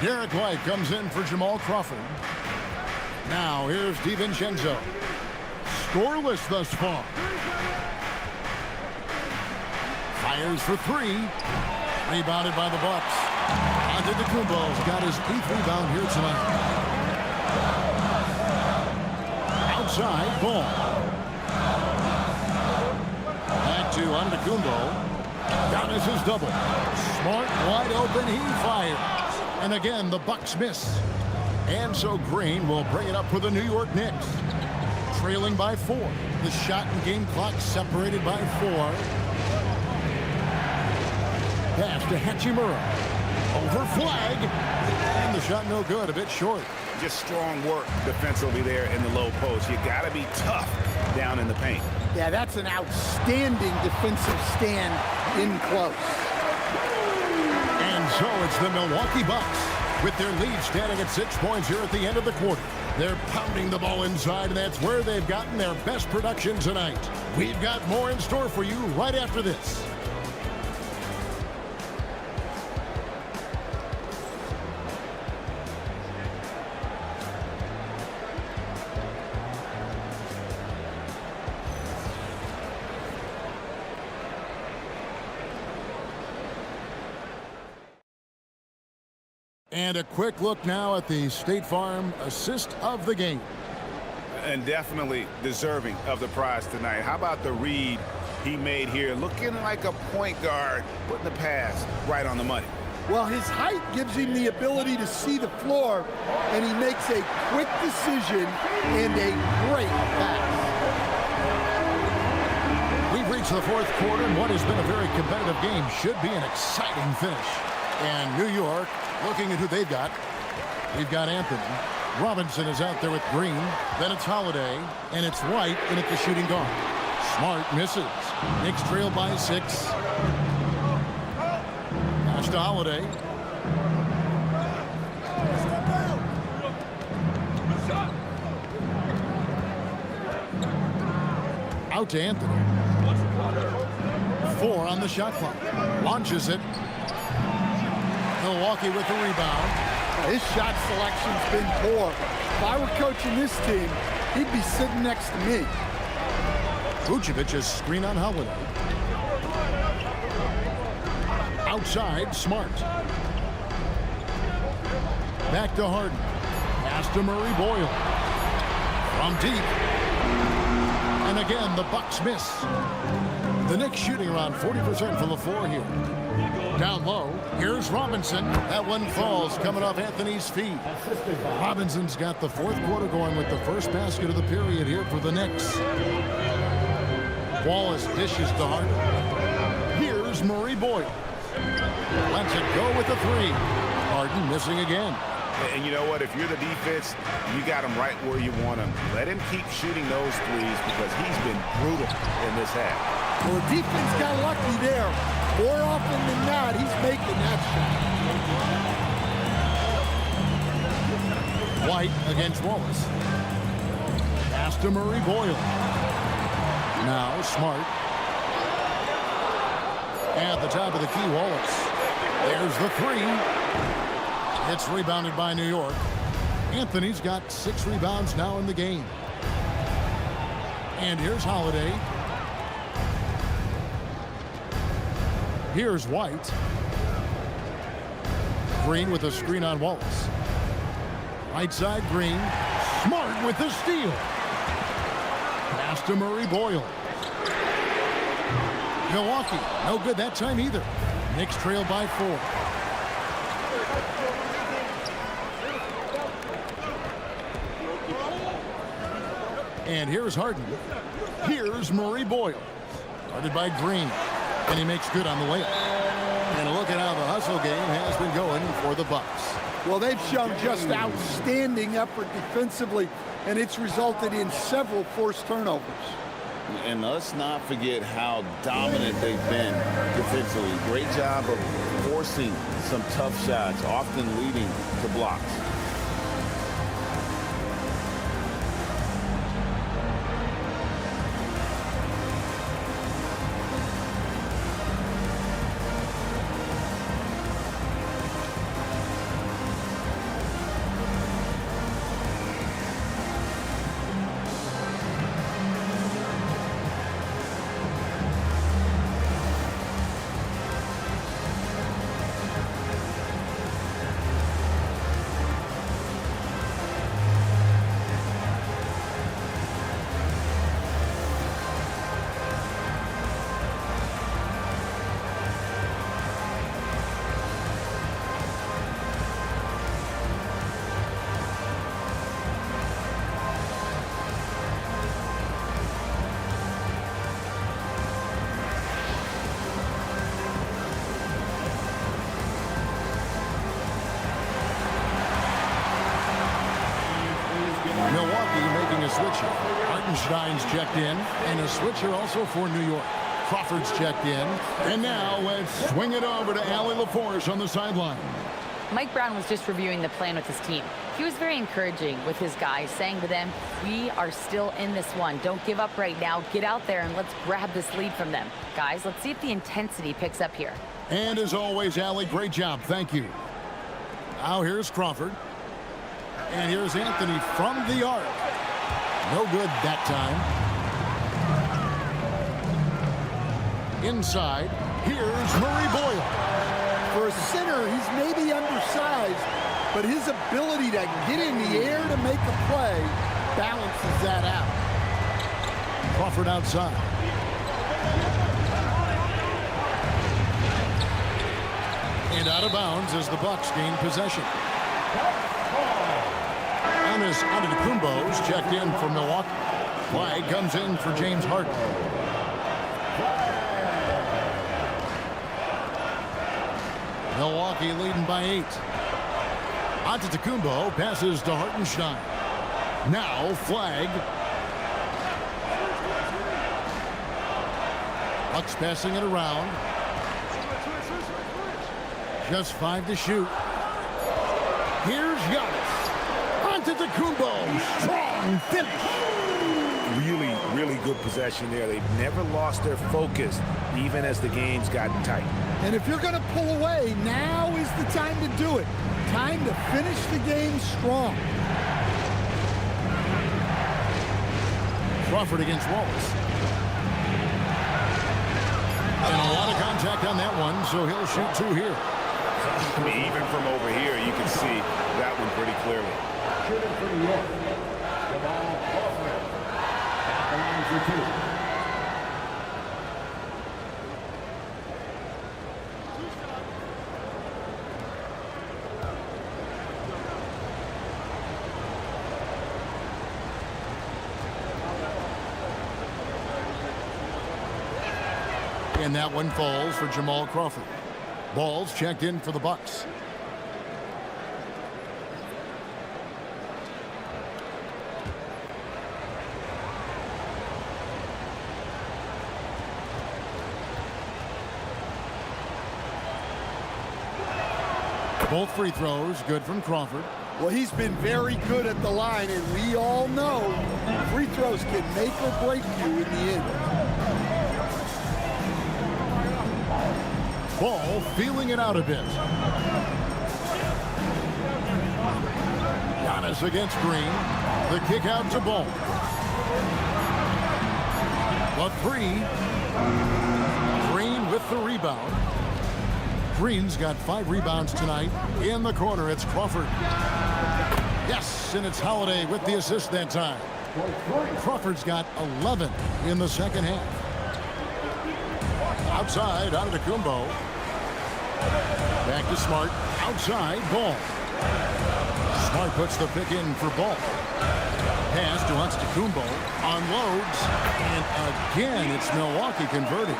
Derek White comes in for Jamal Crawford. Now here's DiVincenzo. Scoreless thus far. Fires for 3. Rebounded by the Bucks. Antetokounmpo's got his 8th rebound here tonight. Outside, Ball. Back to Antetokounmpo. Giannis is double. Smart, wide open, he fires. And again, the Bucks miss. And so Green will bring it up for the New York Knicks. Trailing by 4. The shot and game clock separated by 4. Pass to Hachimura. Over Flag. And the shot no good, a bit short. Just strong work defensively there in the low post. You got to be tough down in the paint. Yeah, that's an outstanding defensive stand in close. And so it's the Milwaukee Bucks with their lead standing at 6 points here at the end of the quarter. They're pounding the ball inside, and that's where they've gotten their best production tonight. We've got more in store for you right after this. And a quick look now at the State Farm assist of the game. And definitely deserving of the prize tonight. How about the read he made here? Looking like a point guard, putting the pass right on the money. Well, his height gives him the ability to see the floor, and he makes a quick decision and a great pass. We've reached the fourth quarter, and what has been a very competitive game should be an exciting finish. And New York, looking at who they've got. We've got Anthony. Robinson is out there with Green. Then it's Holiday. And it's White in at the shooting guard. Smart misses. Knicks trail by 6. Pass to Holiday. Out to Anthony. 4 on the shot clock. Launches it. Milwaukee with the rebound. His shot selection's been poor. If I were coaching this team, he'd be sitting next to me. Vucevic's screen on Holiday. Outside, Smart. Back to Harden. Pass to Murray Boyle. From deep. And again, the Bucks miss. The Knicks shooting around 40% from the floor here. Down low, here's Robinson. That one falls, coming off Anthony's feet. Robinson's got the fourth quarter going with the first basket of the period here for the Knicks. Wallace dishes to Harden. Here's Murray Boyle. Lets it go with the three. Harden missing again. And you know what? If you're the defense, you got him right where you want him. Let him keep shooting those threes because he's been brutal in this half. Well, the defense got lucky there. More often than not, he's making that shot. White against Wallace. Pass to Murray Boyle. Now Smart. At the top of the key, Wallace. There's the three. It's rebounded by New York. Anthony's got 6 rebounds now in the game. And here's Holiday. Here's White. Green with a screen on Wallace. Right side, Green. Smart with the steal. Pass to Murray Boyle. Milwaukee, no good that time either. Knicks trail by 4. And here's Harden. Here's Murray Boyle. Guarded by Green. And he makes good on the layup. And look at how the hustle game has been going for the Bucks. Well, they've shown just outstanding effort defensively, and it's resulted in several forced turnovers. And let's not forget how dominant they've been defensively. Great job of forcing some tough shots, often leading to blocks. Hartenstein's checked in, and a switcher also for New York. Crawford's checked in, and now let's swing it over to Allie LaForce on the sideline. Mike Brown was just reviewing the plan with his team. He was very encouraging with his guys, saying to them, we are still in this one. Don't give up right now. Get out there and let's grab this lead from them. Guys, let's see if the intensity picks up here. And as always, Allie, great job. Thank you. Now here's Crawford. And here's Anthony from the arc. No good that time. Inside, here's Murray Boyle. For a center, he's maybe undersized, but his ability to get in the air to make a play balances that out. Crawford outside. And out of bounds as the Bucks gain possession. Giannis Antetokounmpo's checked in for Milwaukee. Flag comes in for James Harden. Milwaukee leading by 8. Antetokounmpo passes to Hartenstein. Now flag. Bucks passing it around. Just 5 to shoot. Here's Giannis. Antetokounmpo, strong finish. Really good possession there. They've never lost their focus, even as the game's gotten tight. And if you're going to pull away, now is the time to do it. Time to finish the game strong. Crawford against Wallace. And a lot of contact. contact on that one, so he'll shoot 2 here. I mean, even from over here, you can see that one pretty clearly. Shooting for New York, Jamal Crawford. At the line for 2. And that one falls for Jamal Crawford. Ball's checked in for the Bucks. Both free throws good from Crawford. Well, he's been very good at the line, and we all know free throws can make or break you in the end. Ball feeling it out a bit. Giannis against Green. The kick out to Ball. The 3. Green with the rebound. Green's got 5 rebounds tonight. In the corner, it's Crawford. Yes, and it's Holiday with the assist that time. Crawford's got 11 in the second half. Outside, Antetokounmpo. Back to Smart. Outside, Ball. Smart puts the pick in for Ball. Pass to Antetokounmpo. Unloads. And again, it's Milwaukee converting.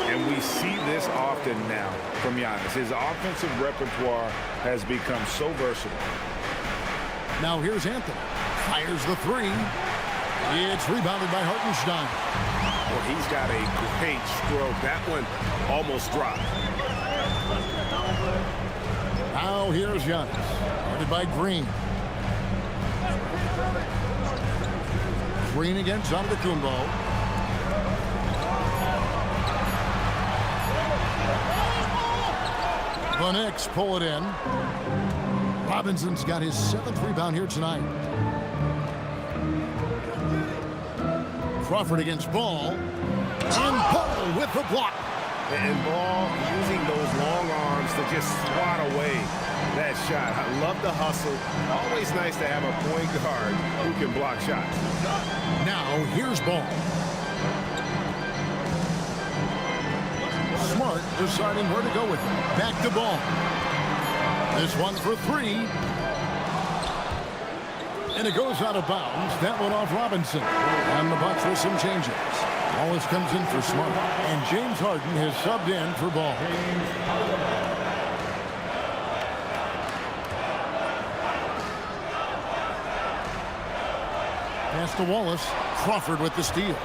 And we see this often now from Giannis. His offensive repertoire has become so versatile. Now here's Anthony. Fires the 3. It's rebounded by Hartenstein. Well, he's got a great stroke. That one almost dropped. Now here's Giannis. Guarded by Green. Green against Antetokounmpo. The Knicks pull it in. Robinson's got his 7th rebound here tonight. Crawford against Ball. And Ball with the block. And Ball using those long arms to just swat away that shot. I love the hustle. Always nice to have a point guard who can block shots. Now here's Ball. Smart deciding where to go with it. Back to Ball. This one for 3. And it goes out of bounds. That one off Robinson. And the Bucks with some changes. Wallace comes in for Smart. And James Harden has subbed in for Ball. Pass to Wallace. Crawford with the steal.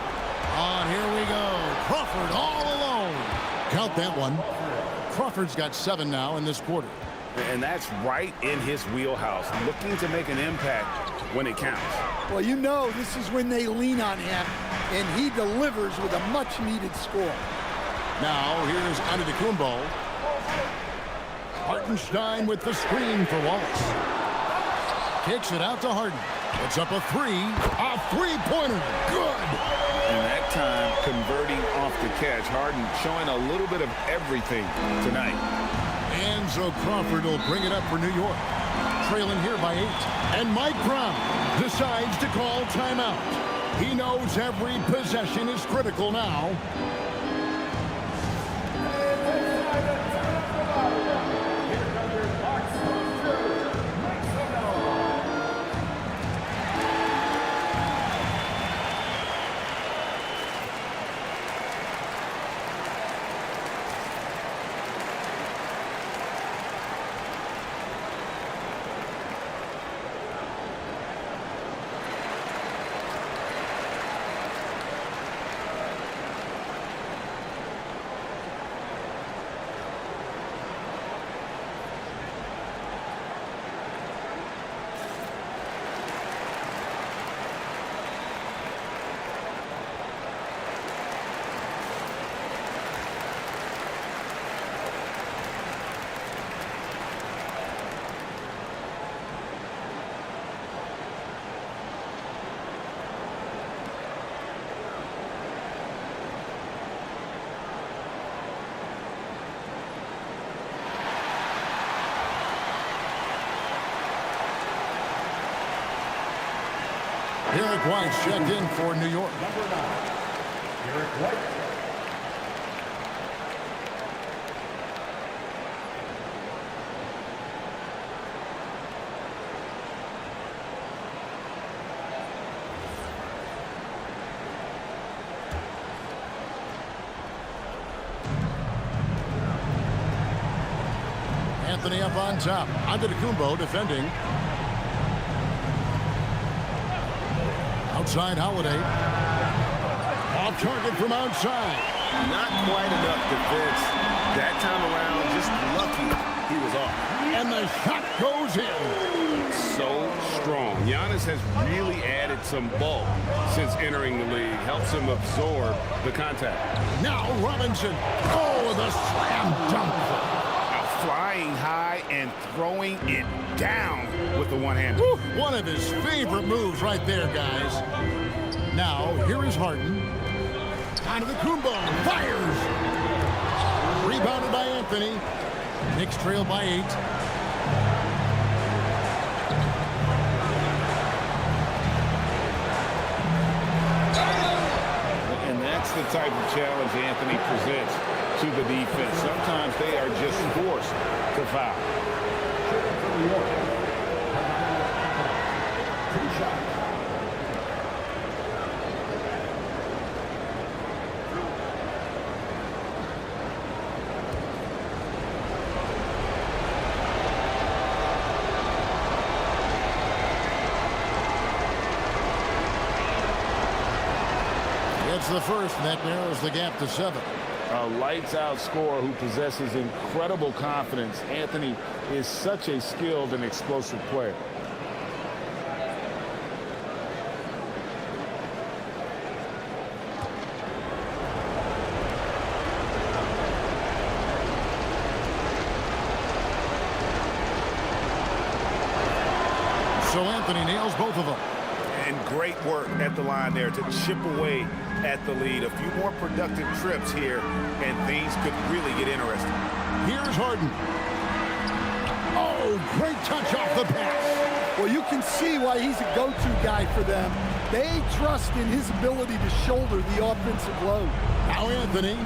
On, here we go. Crawford all alone. Count that one. Crawford's got 7 now in this quarter. And that's right in his wheelhouse. Looking to make an impact when it counts. Well, you know this is when they lean on him, and he delivers with a much-needed score. Now here's Antetokounmpo. Hartenstein with the screen for Wallace. Kicks it out to Harden. Puts up a 3. A 3-pointer. Good. And that time, converting off the catch. Harden showing a little bit of everything tonight. And so Crawford will bring it up for New York. Trailing here by 8. And Mike Brown decides to call timeout. He knows every possession is critical now. Eric White's checked in for New York. Number 9, Eric White. Anthony up on top. Antetokounmpo defending. Outside Holiday. Off target from outside. Not quite enough defense. That time around, just lucky he was off. And the shot goes in. So strong. Giannis has really added some bulk since entering the league. Helps him absorb the contact. Now Robinson. Oh, with a slam dunk. Flying high and throwing it down with the one-hander. Woo, one of his favorite moves right there, guys. Now, here is Harden. Antetokounmpo fires. Rebounded by Anthony. Knicks trail by 8. And that's the type of challenge Anthony presents to the defense. Sometimes they are just forced to foul. New York. 2 shots. It's the first, and that narrows the gap to 7. A lights-out scorer who possesses incredible confidence. Anthony is such a skilled and explosive player. So Anthony nails both of them. And great work at the line there to chip away at the lead. A few more productive trips here, and things could really get interesting. Here's Harden. Oh, great touch off the pass. Well, you can see why he's a go-to guy for them. They trust in his ability to shoulder the offensive load. Now Anthony.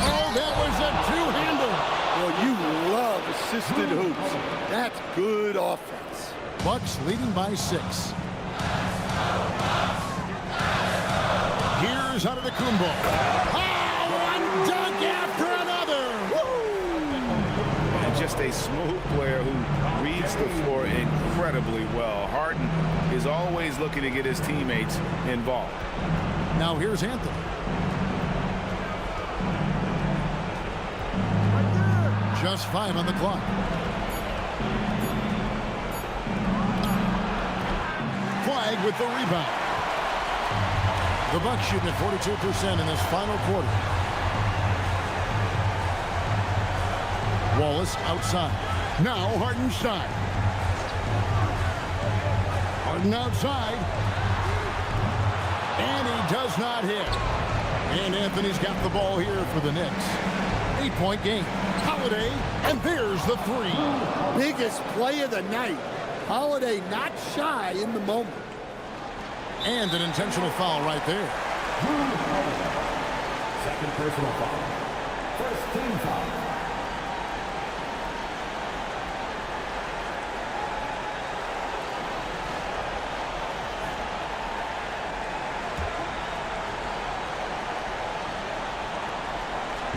Oh, that was a two-hander. Well, you love assisted hoops. That's good offense. Bucks leading by 6. Here's Antetokounmpo. Oh, one dunk after another. Woo! And just a smooth player who reads the floor incredibly well. Harden is always looking to get his teammates involved. Now here's Anthony. Just 5 on the clock. Flag with the rebound. The Bucks shooting at 42% in this final quarter. Wallace outside. Now Hartenstein. Harden outside. And he does not hit. And Anthony's got the ball here for the Knicks. 8-point game. Holiday, and there's the 3. Biggest play of the night. Holiday not shy in the moment. And an intentional foul right there. Second personal foul. First team foul.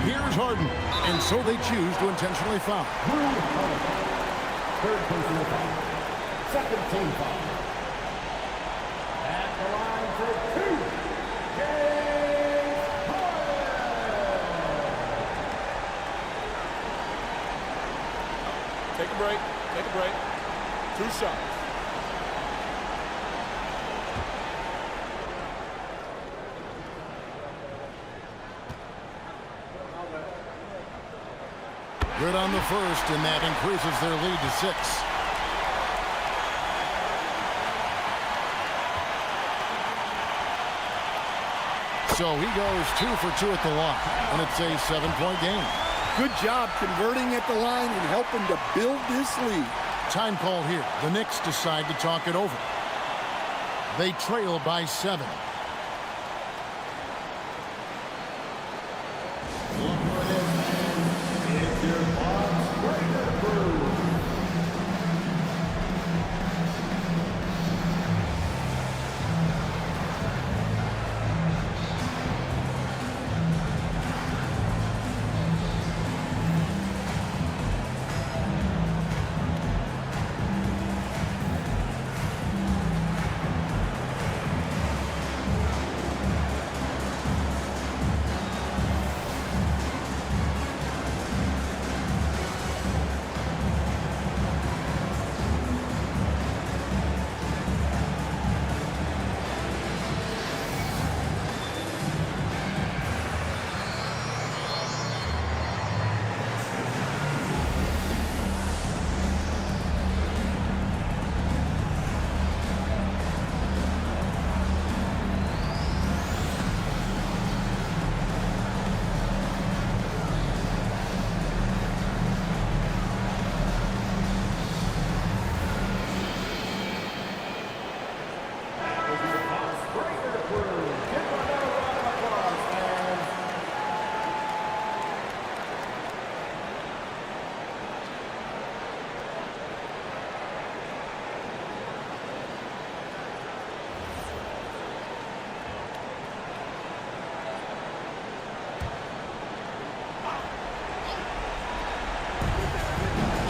Here's Harden, and so they choose to intentionally foul. Third personal foul. Second team foul. At the line for 2. James Harden. Take a break. Take a break. 2 shots. Good on the first, and that increases their lead to 6. So he goes 2 for 2 at the line, and it's a 7-point game. Good job converting at the line and helping to build this lead. Time call here. The Knicks decide to talk it over. They trail by 7.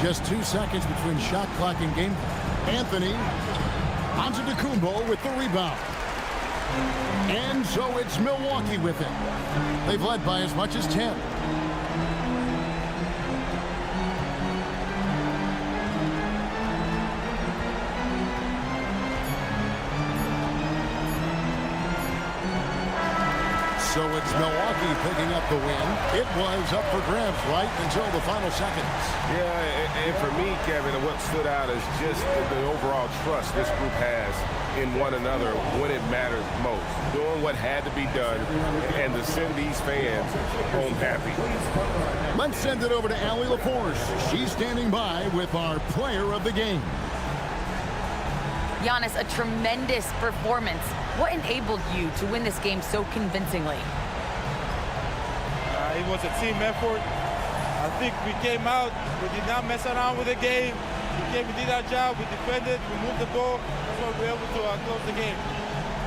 Just 2 seconds between shot clock and game clock. Anthony Antetokounmpo with the rebound. And so it's Milwaukee with it. They've led by as much as 10. So it's Milwaukee picking up the win. It was up for grabs right until the final seconds. Yeah, and for me, Kevin, what stood out is just the overall trust this group has in one another when it matters most. Doing what had to be done and to send these fans home happy. Let's send it over to Allie LaForce. She's standing by with our player of the game. Giannis, a tremendous performance. What enabled you to win this game so convincingly? It was a team effort. I think we came out, we did not mess around with the game. We did our job, we defended, we moved the ball. That's why we were able to close the game.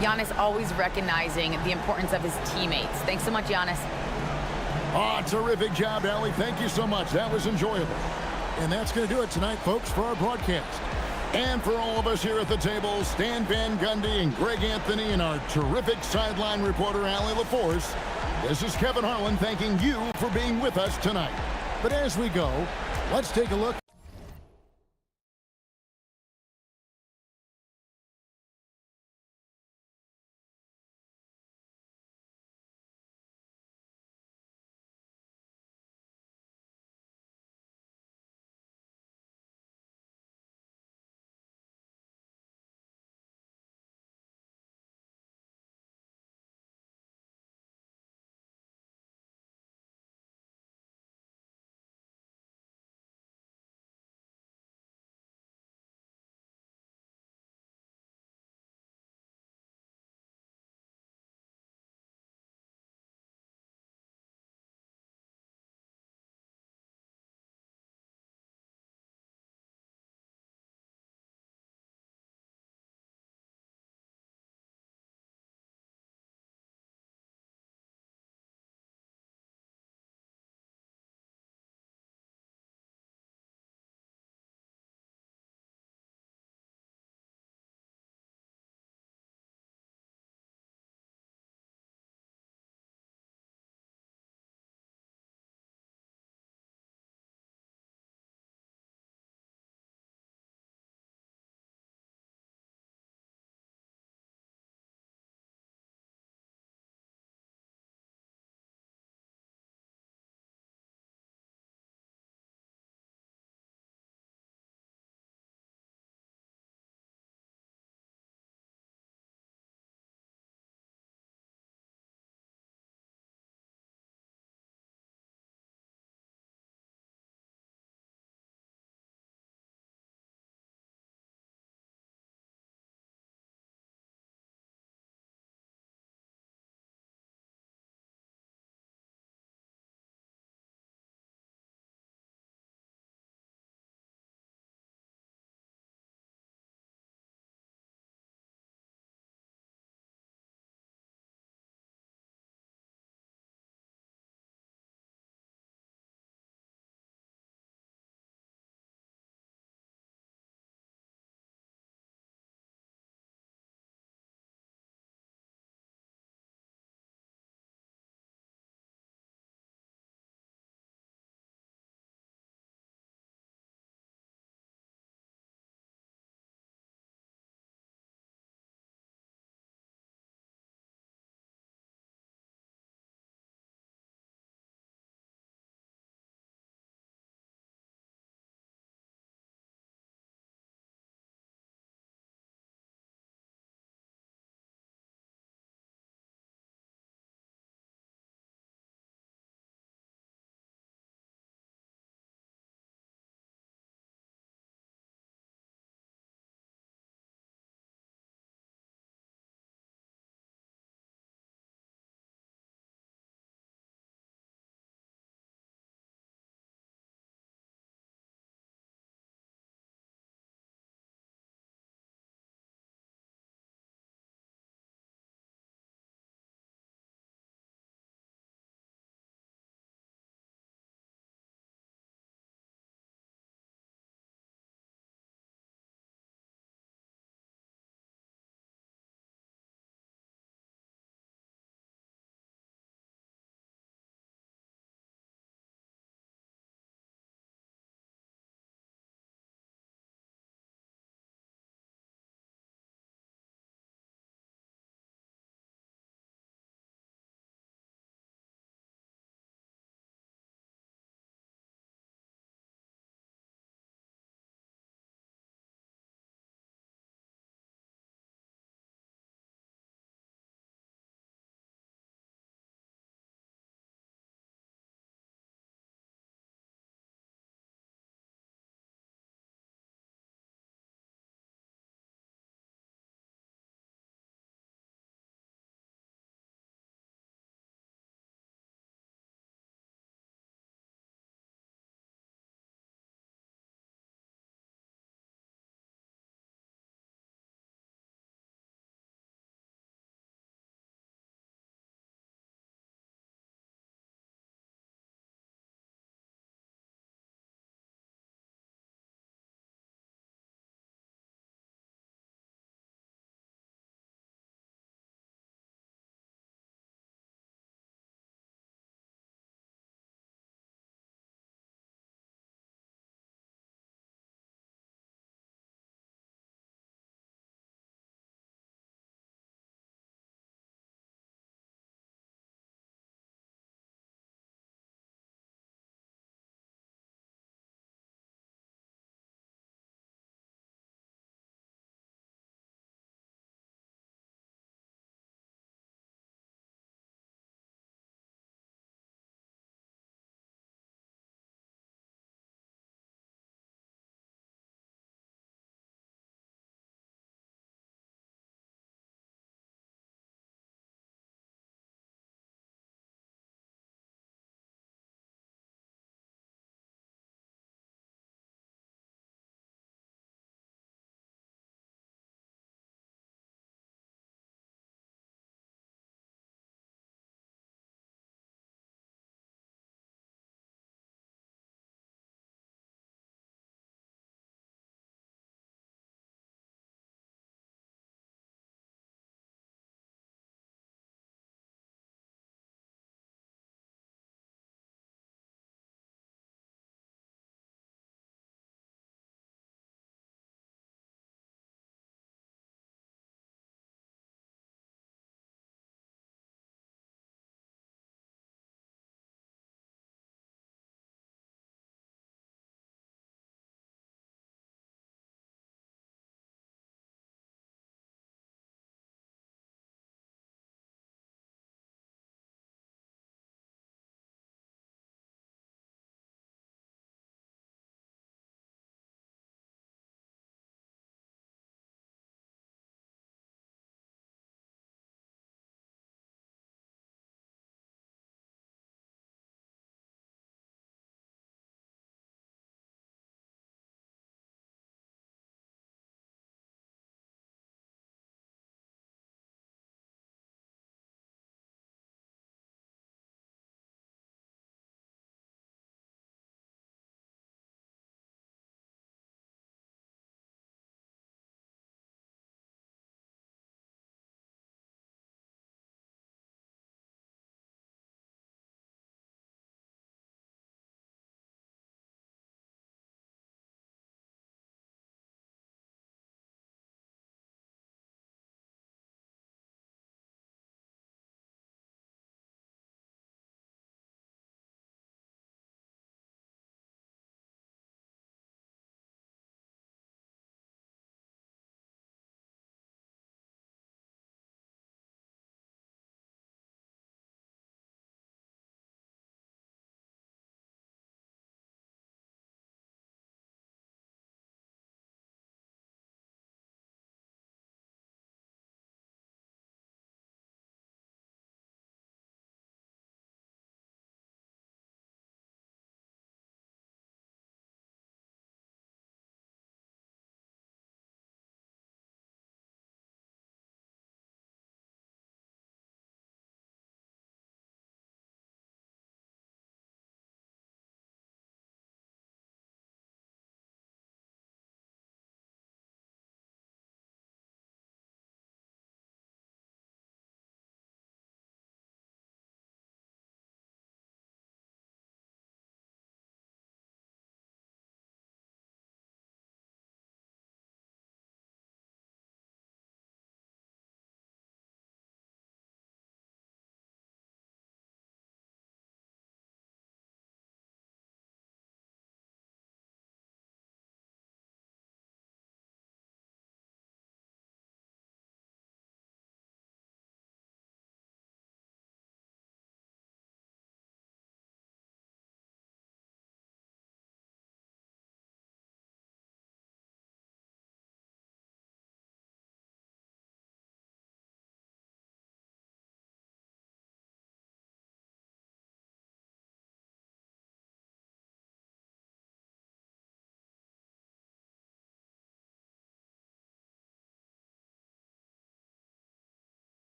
Giannis always recognizing the importance of his teammates. Thanks so much, Giannis. Oh, terrific job, Allie. Thank you so much. That was enjoyable. And that's going to do it tonight, folks, for our broadcast. And for all of us here at the table, Stan Van Gundy and Greg Anthony and our terrific sideline reporter, Allie LaForce, this is Kevin Harlan thanking you for being with us tonight. But as we go, let's take a look